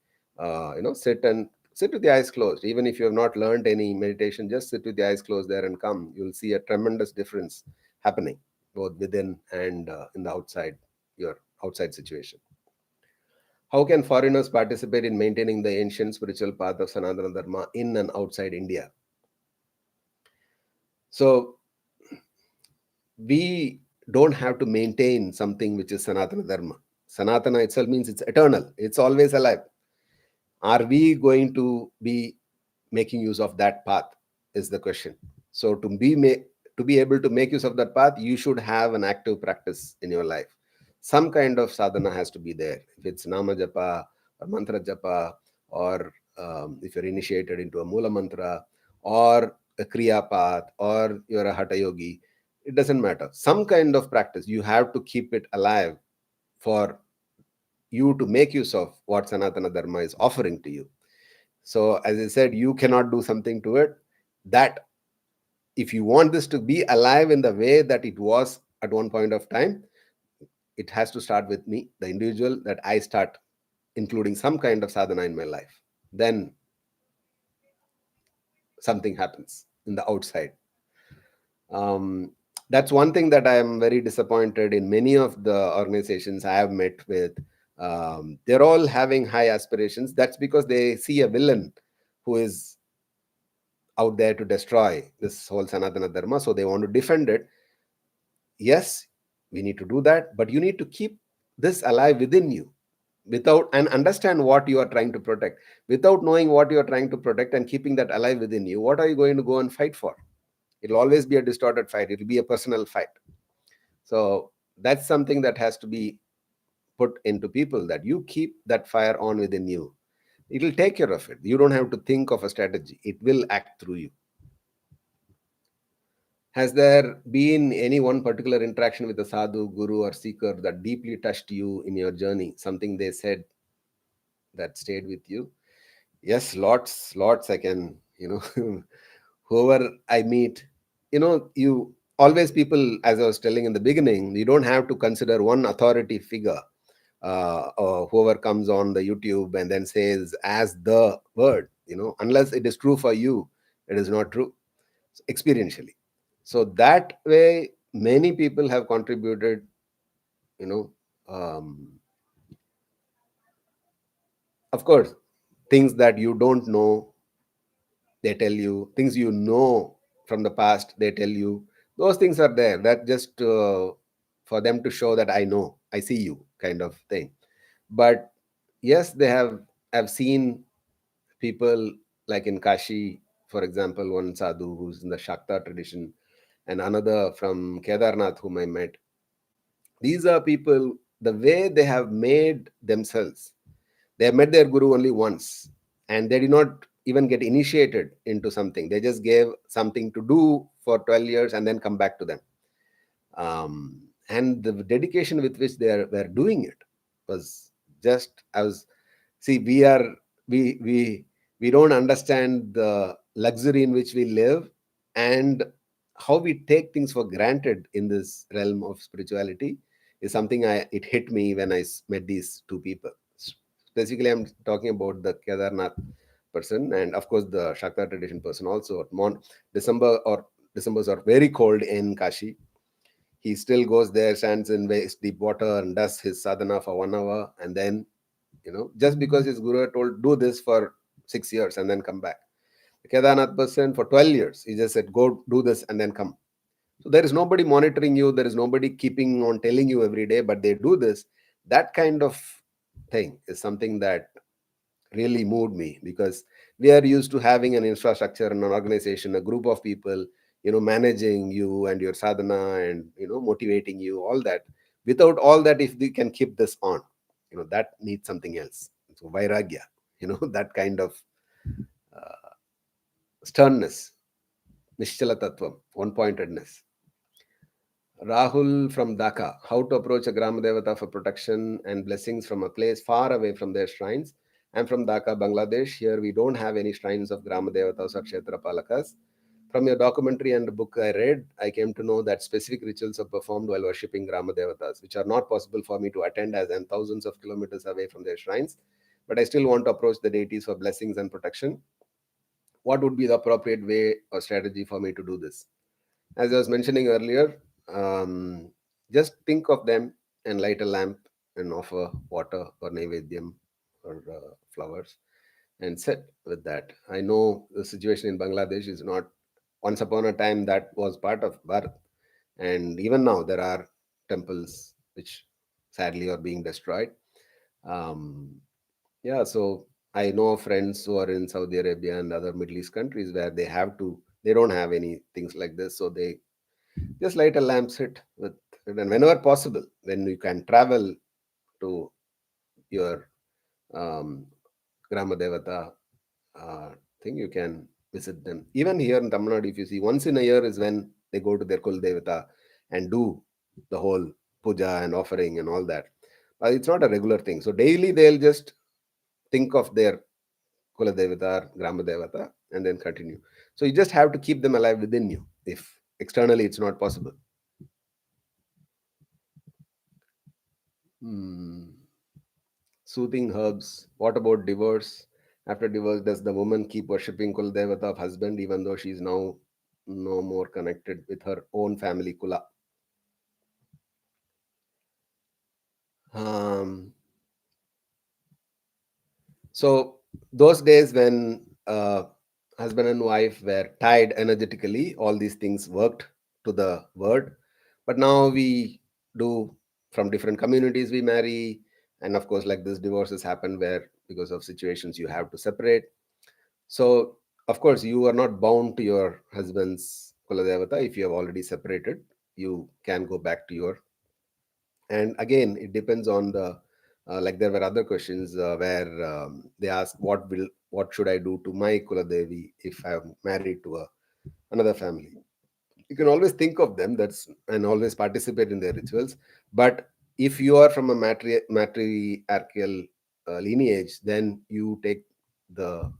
sit with the eyes closed. Even if you have not learned any meditation, just sit with the eyes closed there and come. You'll see a tremendous difference happening both within and in the outside, your outside situation. How can foreigners participate in maintaining the ancient spiritual path of Sanatana Dharma in and outside India? So we don't have to maintain something which is Sanatana Dharma. Sanatana itself means it's eternal, it's always alive. Are we going to be making use of that path? Is the question. So to be able to make use of that path, you should have an active practice in your life. Some kind of sadhana has to be there. If it's nama japa or mantra japa, or if you're initiated into a mula mantra, or a kriya path, or you're a hatha yogi, it doesn't matter. Some kind of practice, you have to keep it alive for you to make use of what Sanatana Dharma is offering to you. So, as I said, you cannot do something to it. That if you want this to be alive in the way that it was at one point of time, it has to start with me, the individual, that I start including some kind of sadhana in my life. Then something happens in the outside. Um, that's one thing that I am very disappointed in many of the organizations I have met with. They're all having high aspirations. That's because they see a villain who is out there to destroy this whole Sanatana Dharma. So they want to defend it. Yes, we need to do that, but you need to keep this alive within you without and understand what you are trying to protect. Without knowing what you are trying to protect and keeping that alive within you, what are you going to go and fight for? It'll always be a distorted fight. It'll be a personal fight. So that's something that has to be put into people, that you keep that fire on within you. It'll take care of it. You don't have to think of a strategy. It will act through you. Has there been any one particular interaction with a sadhu, guru, or seeker that deeply touched you in your journey? Something they said that stayed with you? Yes, lots. I can, whoever I meet, you always people, as I was telling in the beginning, you don't have to consider one authority figure, or whoever comes on the YouTube and then says as the word, unless it is true for you, it is not true experientially. So that way, many people have contributed, you know, um, of course, things that you don't know, they tell you. Things you know from the past, they tell you. Those things are there. That just for them to show that I know, I see you, kind of thing. But yes, they have seen people like in Kashi, for example, one sadhu who's in the Shakta tradition, and another from Kedarnath whom I met. These are people, the way they have made themselves. They have met their guru only once, and they did not even get initiated into something. They just gave something to do for 12 years and then come back to them. And the dedication with which were doing it was just, I was, see, we don't understand the luxury in which we live and how we take things for granted in this realm of spirituality is something it hit me when met these two people. Specifically, I'm talking about the Kedarnath person and of course the Shakta tradition person also. December or Decembers are very cold in Kashi. He still goes there, stands in waist deep water and does his sadhana for 1 hour, and then, just because his guru had told do this for 6 years and then come back. The Kedarnath person for 12 years, he just said go do this and then come. So there is nobody monitoring you, there is nobody keeping on telling you every day, but they do this. That kind of thing is something that really moved me, because we are used to having an infrastructure and an organization, a group of people, managing you and your sadhana and, motivating you, all that. Without all that, if we can keep this on, that needs something else. So vairagya, that kind of sternness, nishchala tattvam, one pointedness. Rahul from Dhaka: how to approach a gramadevata for protection and blessings from a place far away from their shrines. I'm from Dhaka, Bangladesh. Here we don't have any shrines of gramadevatas or kshetra palakas. From your documentary and the book I read, I came to know that specific rituals are performed while worshipping gramadevatas, which are not possible for me to attend as I'm thousands of kilometers away from their shrines. But I still want to approach the deities for blessings and protection. What would be the appropriate way or strategy for me to do this? As I was mentioning earlier, just think of them and light a lamp and offer water or naivedyam or flowers and sit with that. I know the situation in Bangladesh is not, once upon a time that was part of Bharat, and even now there are temples which sadly are being destroyed. Um, yeah, so I know of friends who are in Saudi Arabia and other Middle East countries where they don't have any things like this, so they just light a lamp, sit with it, and whenever possible, when you can travel to your um, gramadevata uh, thing, you can visit them. Even here in Tamil Nadu, if you see, once in a year is when they go to their Kuladevata and do the whole puja and offering and all that. It's not a regular thing. So daily they'll just think of their Kuladevata, Gramadevata, and then continue. So you just have to keep them alive within you. If externally it's not possible. Hmm. Soothing herbs. What about divorce? After divorce, does the woman keep worshipping Kuladevata of husband even though she is now no more connected with her own family Kula? Um, so those days when husband and wife were tied energetically, all these things worked to the word. But now we do, from different communities we marry, and of course, like this, divorces happen where because of situations you have to separate. So, of course, you are not bound to your husband's Kuladevata. If you have already separated, you can go back to your. And again, it depends on the. Like there were other questions where they ask, what should I do to my Kuladevi if I am married to another family? You can always think of them, that's, and always participate in their rituals. But if you are from a matriarchal lineage, then you take your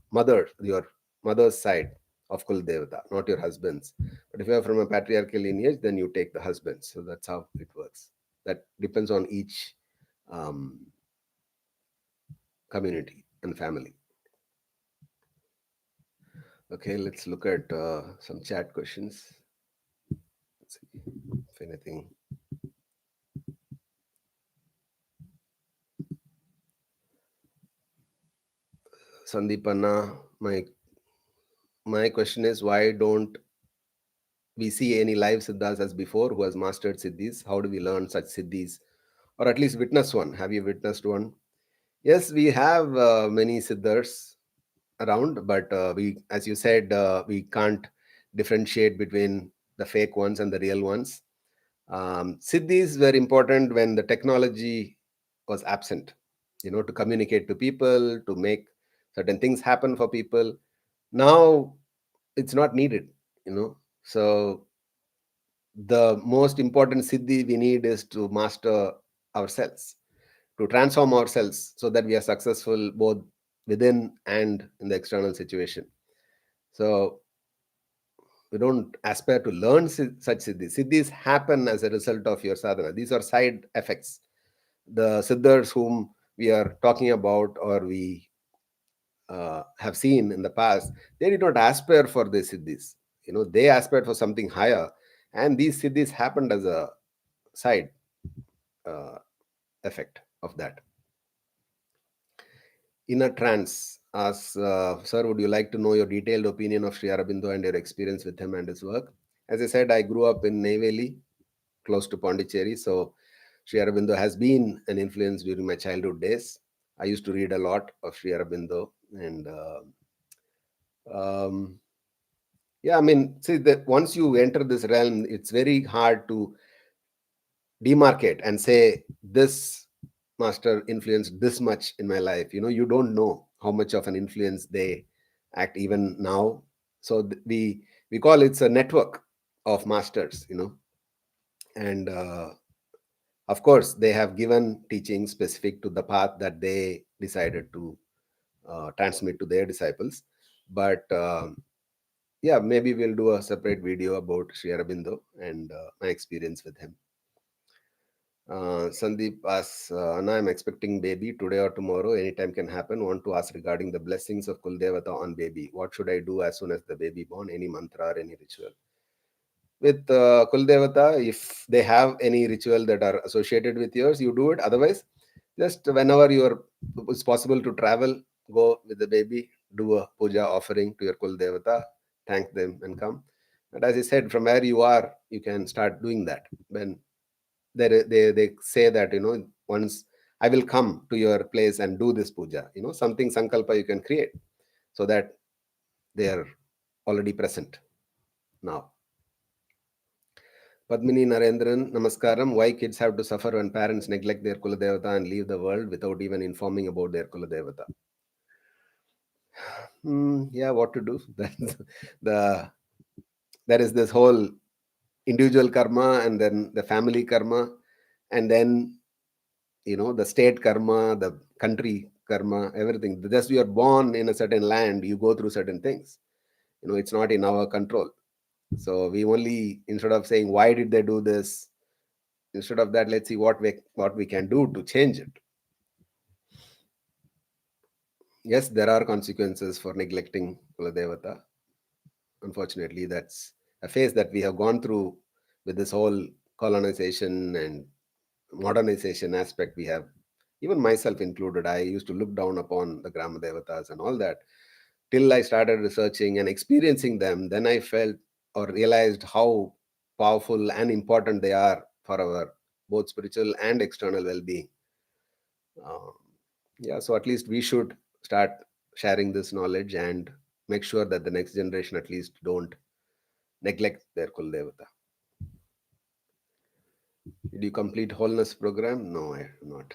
mother's side of Kuladevata, not your husband's. But if you are from a patriarchal lineage, then you take the husband's. So that's how it works. That depends on each um, community and family. Okay, let's look at some chat questions. Let's see if anything. Sandeepana, my question is, why don't we see any live Siddhas as before who has mastered Siddhis? How do we learn such Siddhis? Or at least witness one. Have you witnessed one? Yes, we have many Siddhars around, but as you said, we can't differentiate between the fake ones and the real ones. Siddhis were important when the technology was absent, to communicate to people, to make certain things happen for people. Now it's not needed, So the most important siddhi we need is to master ourselves, to transform ourselves so that we are successful both within and in the external situation. So We don't aspire to learn such siddhis. Siddhis happen as a result of your sadhana. These are side effects. The Siddhars whom we are talking about, or we have seen in the past, they did not aspire for the siddhis. They aspired for something higher, and these siddhis happened as a side uh, effect of that. In a trance, asks, Sir, would you like to know your detailed opinion of Sri Aurobindo and your experience with him and his work? As I said, I grew up in Neyveli, close to Pondicherry. So Sri Aurobindo has been an influence during my childhood days. I used to read a lot of Sri Aurobindo. And um, yeah, I mean, see that once you enter this realm, it's very hard to demarcate and say this master influenced this much in my life. You don't know how much of an influence they act even now. So we call it's a network of masters, and of course they have given teaching specific to the path that they decided to transmit to their disciples. But yeah, maybe we'll do a separate video about Sri Aurobindo and my experience with him. Sandeep asks, Anna, I'm expecting baby today or tomorrow. Anytime can happen. Want to ask regarding the blessings of Kuladevata on baby. What should I do as soon as the baby born? Any mantra or any ritual? With Kuladevata, if they have any ritual that are associated with yours, you do it. Otherwise, just whenever it's possible to travel, go with the baby, do a puja offering to your Kuladevata, thank them and come. And as I said, from where you are, you can start doing that. When they say that, once I will come to your place and do this puja, something sankalpa you can create so that they are already present now. Padmini Narendran, Namaskaram. Why kids have to suffer when parents neglect their Kuladevata and leave the world without even informing about their Kuladevata? Yeah, what to do? the There is this whole individual karma, and then the family karma, and then the state karma, the country karma, everything. Just you are born in a certain land, you go through certain things. It's not in our control. So we only, instead of saying why did they do this, instead of that, let's see what we can do to change it. Yes, there are consequences for neglecting Kuladevata. Unfortunately, that's a phase that we have gone through with this whole colonization and modernization aspect. We have, even myself included, I used to look down upon the gramadevatas and all that, till I started researching and experiencing them. Then I felt or realized how powerful and important they are for our both spiritual and external well-being. um, yeah, so at least we should start sharing this knowledge and make sure that the next generation at least don't neglect their kuldevata. Did you complete wholeness program? No, I have not.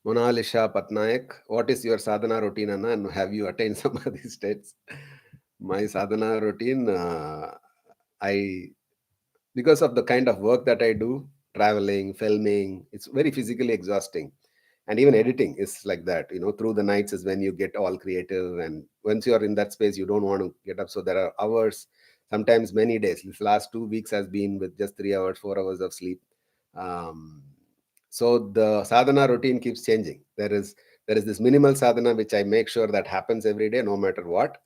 Monalisha Patnaik, what is your sadhana routine, Anna, and have you attained some of these states? My sadhana routine, I because of the kind of work that I do, traveling, filming, it's very physically exhausting. And even editing is like that. Through the nights is when you get all creative. And once you're in that space, you don't want to get up. So there are hours, sometimes many days. This last 2 weeks has been with just 3 hours, 4 hours of sleep. Um, so the sadhana routine keeps changing. There is this minimal sadhana which I make sure that happens every day, no matter what,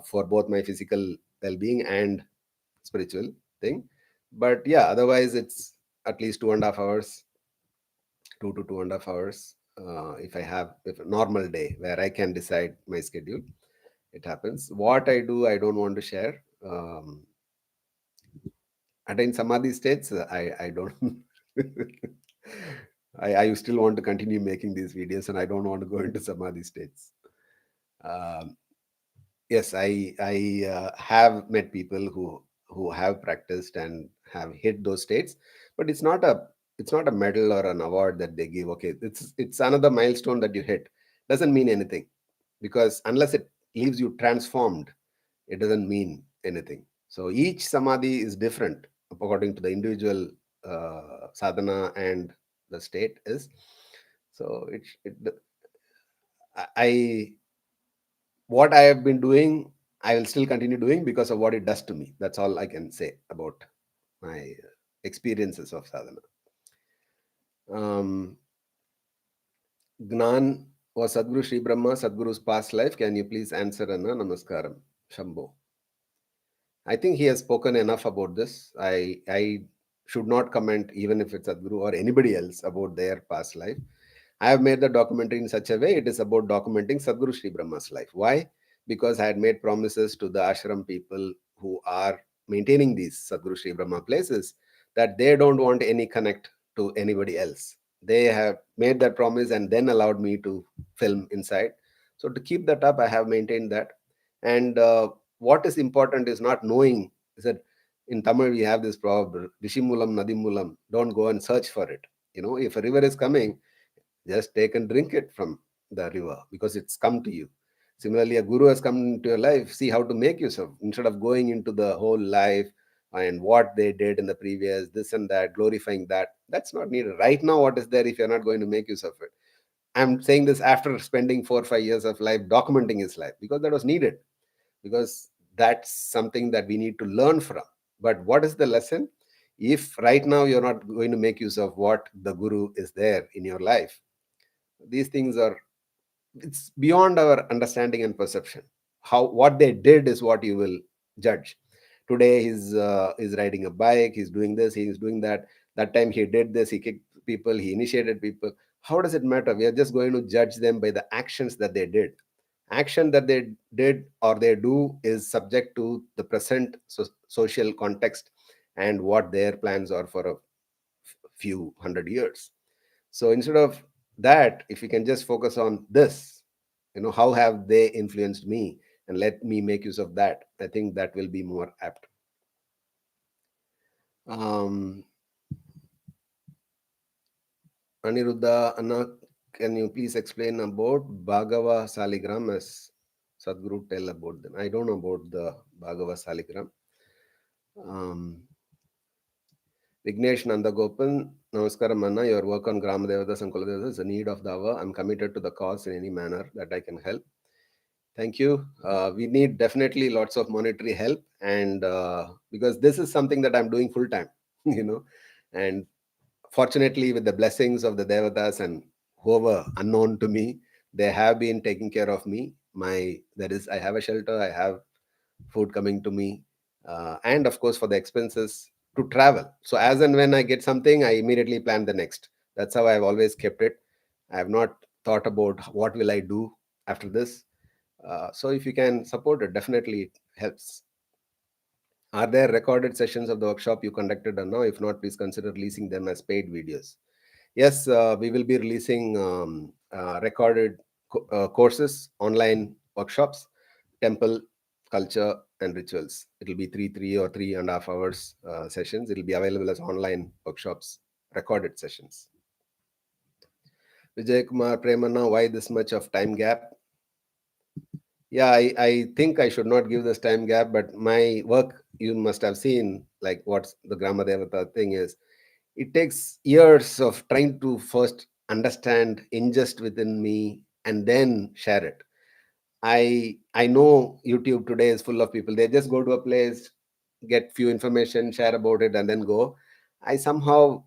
for both my physical well-being and spiritual thing. But yeah, otherwise it's at least 2.5 hours, 2 to 2.5 hours. If I have if a normal day where I can decide my schedule, it happens. What I do, I don't want to share. Attain samadhi states, I don't. I still want to continue making these videos, and I don't want to go into samadhi states. Um, yes, I have met people who have practiced and have hit those states, but it's not a medal or an award that they give. Okay, it's another milestone that you hit. Doesn't mean anything, because unless it leaves you transformed, it doesn't mean anything. So each samadhi is different according to the individual sadhana and the state is. So I what I have been doing, I will still continue doing because of what it does to me. That's all I can say about my experiences of sadhana. Um, Gnan was Sadhguru Shri Brahma, Sadhguru's past life. Can you please answer, Anna? Namaskaram. Shambho. I think he has spoken enough about this. I should not comment, even if it's Sadhguru or anybody else, about their past life. I have made the documentary in such a way it is about documenting Sadhguru Shri Brahma's life. Why? Because I had made promises to the ashram people who are maintaining these Sadhguru Shri Brahma places that they don't want any connect to anybody else. They have made that promise and then allowed me to film inside. So to keep that up, I have maintained that. And what is important is not knowing. Is that in Tamil we have this proverb, Vishimulam Nadimulam. Don't go and search for it. If a river is coming, just take and drink it from the river because it's come to you. Similarly, a guru has come into your life. See how to make use of, instead of going into the whole life and what they did in the previous, this and that, glorifying that. That's not needed. Right now, what is there if you're not going to make use of it? I'm saying this after spending 4 or 5 years of life documenting his life because that was needed, because that's something that we need to learn from. But what is the lesson? If right now you're not going to make use of what the guru is there in your life, these things are, it's beyond our understanding and perception. How what they did is what you will judge. Today he's riding a bike, he's doing this, he's doing that. That time he did this, he kicked people, he initiated people. How does it matter? We are just going to judge them by the actions that they did. Action that they did or they do is subject to the present social context and what their plans are for a few hundred years. So instead of that, if we can just focus on this, how have they influenced me, and let me make use of that, I think that will be more apt. um Aniruddha, Anna, can you please explain about Bhagava Saligram, as Sadhguru tell about them? I don't know about the Bhagava Saligram. um Vignesh Nandagopan, Namaskaram Anna, your work on Gramadevatas and Kuladevatas is a need of the hour. I'm committed to the cause in any manner that I can help. Thank you. We need definitely lots of monetary help, and because this is something that I'm doing full time, and fortunately, with the blessings of the devatas and whoever unknown to me, they have been taking care of me. I have a shelter, I have food coming to me, and of course for the expenses to travel. So as and when I get something, I immediately plan the next. That's how I've always kept it. I have not thought about what will I do after this. So if you can support it, definitely it helps. Are there recorded sessions of the workshop you conducted or no? If not, please consider releasing them as paid videos. Yes, we will be releasing recorded courses, online workshops, temple, culture, and rituals. It will be 3 or 3.5 hours sessions. It will be available as online workshops, recorded sessions. Vijay Kumar Premanna, why this much of time gap? Yeah, I think I should not give this time gap, but my work, you must have seen, like what's the gramadevata thing is. It takes years of trying to first understand, ingest within me, and then share it. I know YouTube today is full of people. They just go to a place, get few information, share about it, and then go. I somehow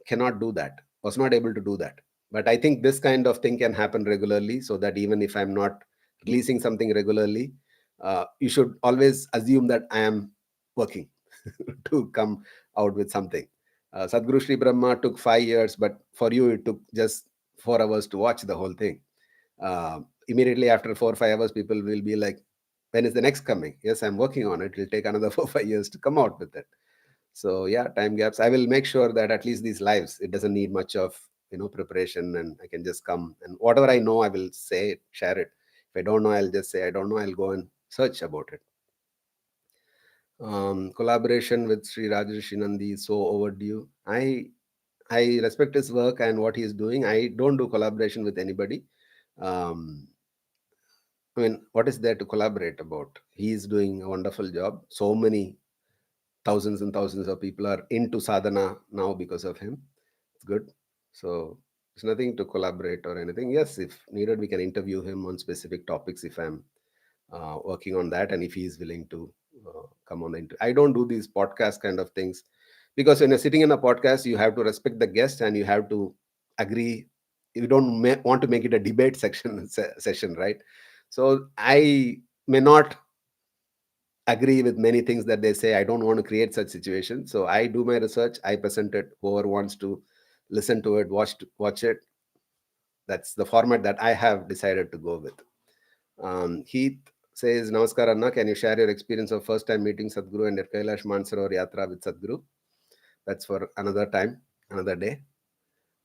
cannot do that, was not able to do that. But I think this kind of thing can happen regularly, so that even if I'm not releasing something regularly, you should always assume that I am working to come out with something. Sadhguru Shri Brahma took 5 years, but for you it took just 4 hours to watch the whole thing. Immediately after 4 or 5 hours, people will be like, when is the next coming? Yes, I'm working on it. It will take another 4 or 5 years to come out with it. So yeah, time gaps. I will make sure that at least these lives, it doesn't need much of preparation, and I can just come, and whatever I know, I will say it, share it. If I don't know, I'll just say I don't know. I'll go and search about it. Collaboration with Sri Rajrishi Nandi is so overdue. I respect his work and what he's doing. I don't do collaboration with anybody. Um, I mean, what is there to collaborate about? He's doing a wonderful job. So many thousands and thousands of people are into sadhana now because of him. It's good. So there's nothing to collaborate or anything. Yes, if needed, we can interview him on specific topics if I'm working on that, and if he is willing to come on the I don't do these podcast kind of things, because when you're sitting in a podcast, you have to respect the guest and you have to agree. You don't want to make it a debate section session, right? So I may not agree with many things that they say. I don't want to create such situations, so I do my research, I present it, whoever wants to listen to it, watch it. That's the format that I have decided to go with. Heath says, Namaskar Anna, can you share your experience of first time meeting Sadhguru and your Kailash Mansarovar Yatra with Sadhguru? That's for another time, another day.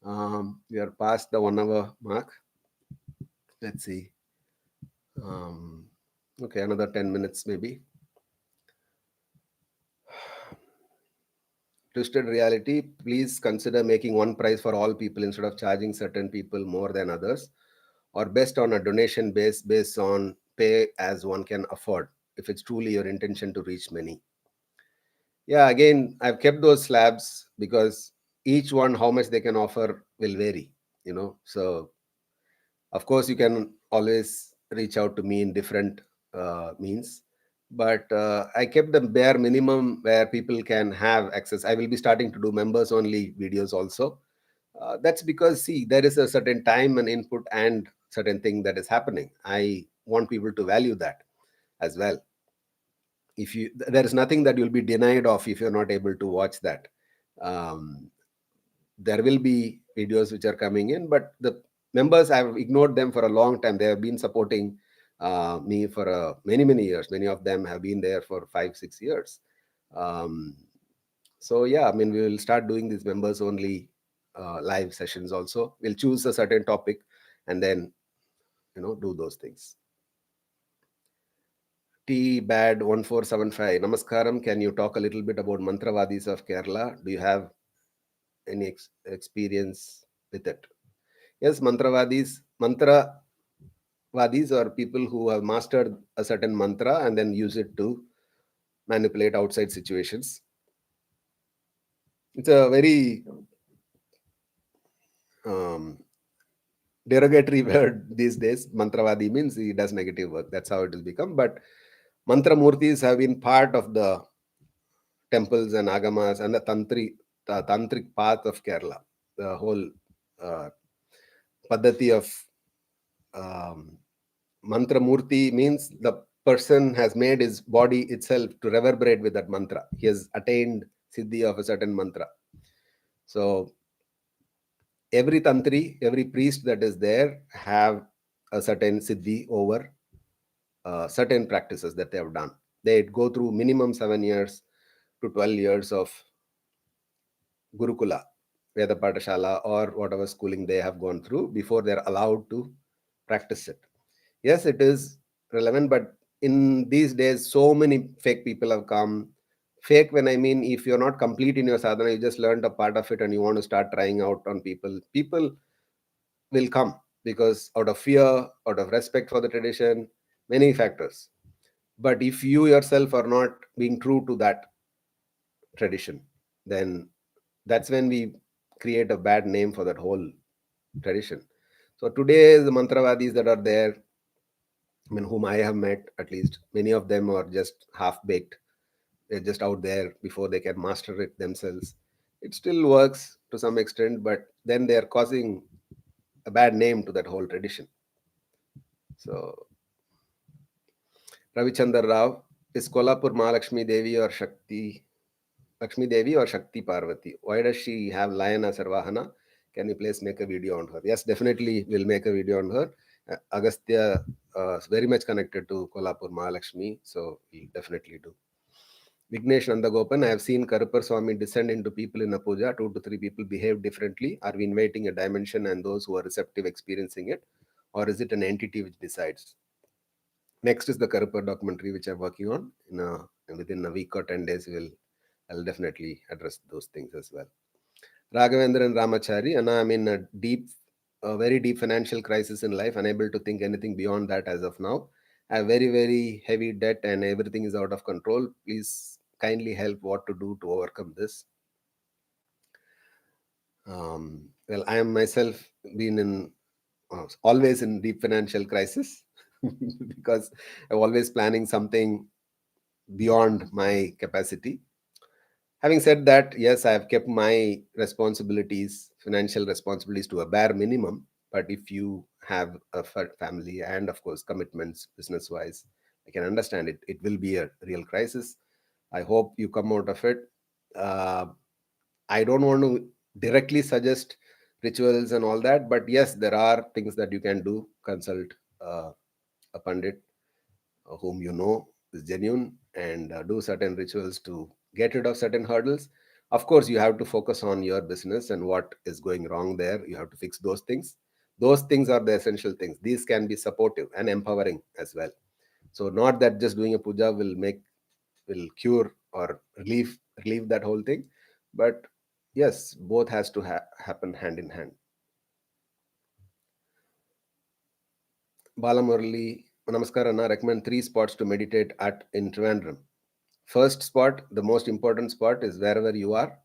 We are past the 1 hour mark. Let's see. Okay, another 10 minutes maybe. Twisted reality, please consider making one price for all people instead of charging certain people more than others, or best on a donation base based on pay as one can afford, if it's truly your intention to reach many. Yeah, again, I've kept those slabs because each one, how much they can offer will vary, So, of course, you can always reach out to me in different means, but I kept the bare minimum where people can have access. I will be starting to do members only videos also. That's because, see, there is a certain time and input and certain thing that is happening. I want people to value that as well. If you, there is nothing that you'll be denied of if you're not able to watch that. um, there will be videos which are coming in, but the members, I've ignored them for a long time. They have been supporting me for many years. Many of them have been there for 5 6 years. um, so yeah, I mean, we will start doing these members only live sessions also. We'll choose a certain topic and then do those things. T Bad 1475. Namaskaram. Can you talk a little bit about Mantravadhis of Kerala? Do you have any experience with it? Yes, Mantravadhis are people who have mastered a certain mantra and then use it to manipulate outside situations. It's a very um, derogatory word these days. Mantravadi means he does negative work. That's how it has become. But mantra murtis have been part of the temples and agamas and the tantric path of Kerala. The whole uh, paddhati of um, mantra murti means the person has made his body itself to reverberate with that mantra. He has attained siddhi of a certain mantra. So every tantri, every priest that is there have a certain siddhi over certain practices that they have done. They go through minimum 7 years to 12 years of Gurukula, Veda Patashala, or whatever schooling they have gone through before they're allowed to practice it. Yes, it is relevant, but in these days, so many fake people have come. Fake, when I mean, if you're not complete in your sadhana, you just learned a part of it and you want to start trying out on people, people will come because out of fear, out of respect for the tradition, many factors. But if you yourself are not being true to that tradition, then that's when we create a bad name for that whole tradition. So today, the Mantravadis that are there, I mean, whom I have met, at least many of them are just half baked. They're just out there before they can master it themselves. It still works to some extent, but then they are causing a bad name to that whole tradition. So, Ravichandar Rao, is Kolhapur Mahalakshmi Devi or Shakti Lakshmi Devi or Shakti Parvati? Why does she have lion as her Vahana? Can you please make a video on her? Yes, definitely we'll make a video on her. Agastya is very much connected to Kolhapur Mahalakshmi, so we'll definitely do. Vignesh Nandagopan, I have seen Karupar Swami descend into people in a puja. 2 to 3 people behave differently. Are we inviting a dimension and those who are receptive experiencing it? Or is it an entity which decides? Next is the Karupar documentary, which I'm working on. Within a week or 10 days, I'll definitely address those things as well. Raghavendra and Ramachari, and I'm in a very deep financial crisis in life, unable to think anything beyond that as of now. I have very heavy debt and everything is out of control. Please kindly help what to do to overcome this. Well, I am myself been in always in deep financial crisis. because I'm always planning something beyond my capacity. Having said that, yes, I have kept my responsibilities, financial responsibilities, to a bare minimum. But if you have a family and, of course, commitments business wise, I can understand it. It will be a real crisis. I hope you come out of it. Uh, I don't want to directly suggest rituals and all that, but yes, there are things that you can do. Consult uh, a pandit whom you know is genuine, and do certain rituals to get rid of certain hurdles. Of course, you have to focus on your business and what is going wrong there. You have to fix those things. Those things are the essential things. These can be supportive and empowering as well. So, not that just doing a puja will cure or relieve that whole thing, but yes, both has to happen hand in hand. Balamurali, Namaskar, recommend 3 spots to meditate at in Trivandrum. First spot, the most important spot, is wherever you are,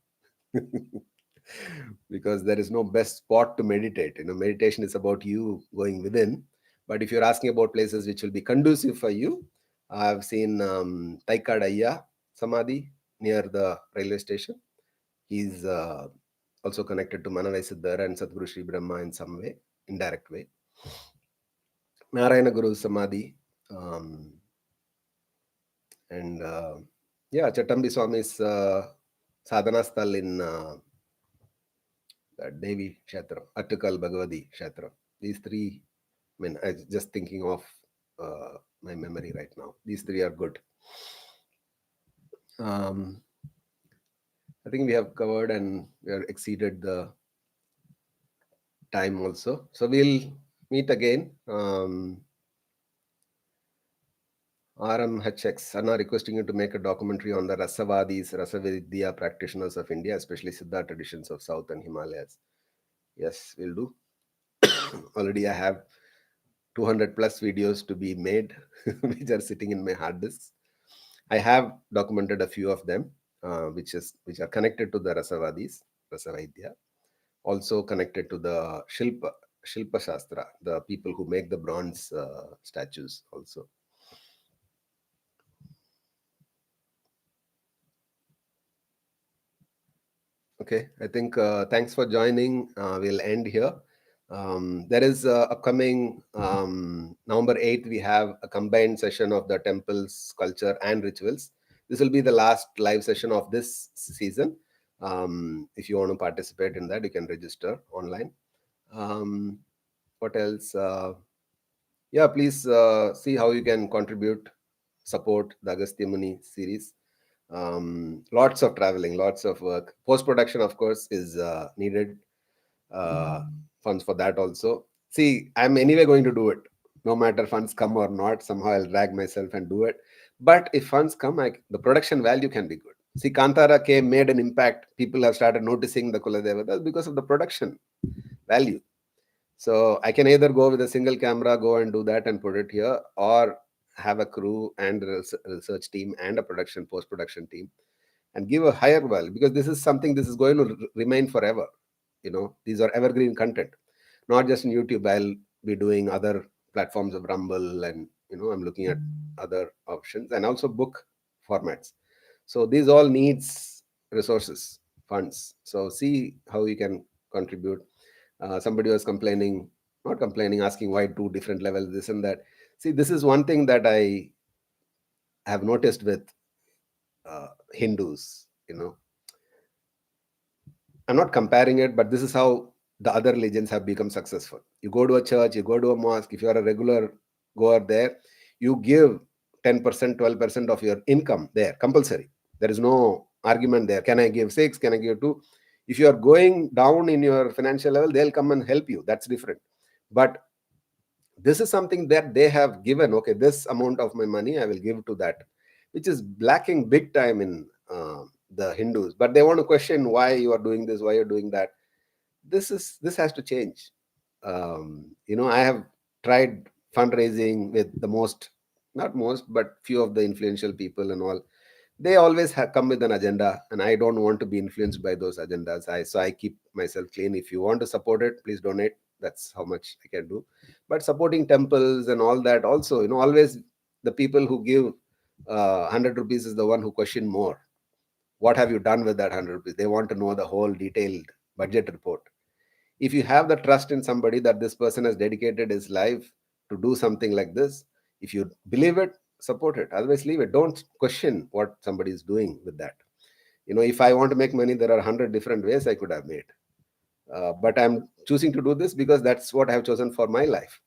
because there is no best spot to meditate. Meditation is about you going within. But if you're asking about places which will be conducive for you, I've seen Taikadaya Samadhi near the railway station. He's also connected to Manavai Siddhar and Sadhguru Shribrahma in some way, indirect way. Narayana Guru Samadhi. And yeah, Chattambi Swami's sadhana sthal in Devi Kshetra, Attukal Bhagavati Kshetra. These three, I mean, I'm just thinking of my memory right now. These three are good. Um, I think we have covered and we have exceeded the time also. So we'll meet again. RMHX, Anna requesting you to make a documentary on the Rasavadis, Rasavidya practitioners of India, especially Siddha traditions of South and Himalayas. Yes, we'll do. Already I have 200 plus videos to be made, which are sitting in my hard disks. I have documented a few of them, which are connected to the Rasavadis, Rasavidya, also connected to the Shilpa Shastra, the people who make the bronze statues also. Okay, I think thanks for joining. We'll end here. There is upcoming November 8th, we have a combined session of the temples, culture, and rituals. This will be the last live session of this season. If you want to participate in that, you can register online. What else? Yeah, please see how you can contribute, support the Agastyamuni series. Lots of traveling, lots of work. Post production, of course, is needed. Funds for that also. See, I'm anyway going to do it, no matter funds come or not. Somehow I'll drag myself and do it. But if funds come, the production value can be good. See, Kantara came, made an impact. People have started noticing the Kuladevata because of the production value. So I can either go with a single camera, go and do that and put it here, or have a crew and research team and a production, post production team, and give a higher value, because this is something, this is going to remain forever. These are evergreen content, not just in YouTube. I'll be doing other platforms of Rumble, and I'm looking at other options, and also book formats. So these all needs resources, funds. So see how you can contribute. Somebody was complaining, not complaining, asking why two different levels, this and that. See, this is one thing that I have noticed with Hindus. I'm not comparing it, but this is how the other religions have become successful. You go to a church, you go to a mosque, if you are a regular goer there, you give 10%, 12% of your income there, compulsory. There is no argument there. Can I give 6? Can I give 2? If you are going down in your financial level, they'll come and help you. That's different. But this is something that they have given. Okay, this amount of my money I will give to that, which is lacking big time in the Hindus. But they want to question why you are doing this, why you're doing that. This has to change. I have tried fundraising with the most, not most, but few of the influential people and all. They always come with an agenda, and I don't want to be influenced by those agendas. So I keep myself clean. If you want to support it, please donate. That's how much I can do. But supporting temples and all that also, always the people who give 100 rupees is the one who question more. What have you done with that 100 rupees? They want to know the whole detailed budget report. If you have the trust in somebody that this person has dedicated his life to do something like this, if you believe it, support it. Otherwise, leave it. Don't question what somebody is doing with that. If I want to make money, there are 100 different ways I could have made. But I'm choosing to do this because that's what I have chosen for my life.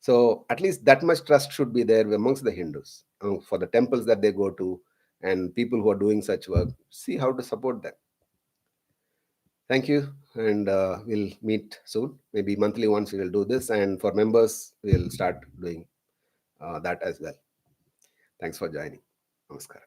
So at least that much trust should be there amongst the Hindus, for the temples that they go to and people who are doing such work. See how to support them. Thank you, and we'll meet soon. Maybe monthly once we will do this, and for members, we'll start doing that as well. Thanks for joining. Namaskar.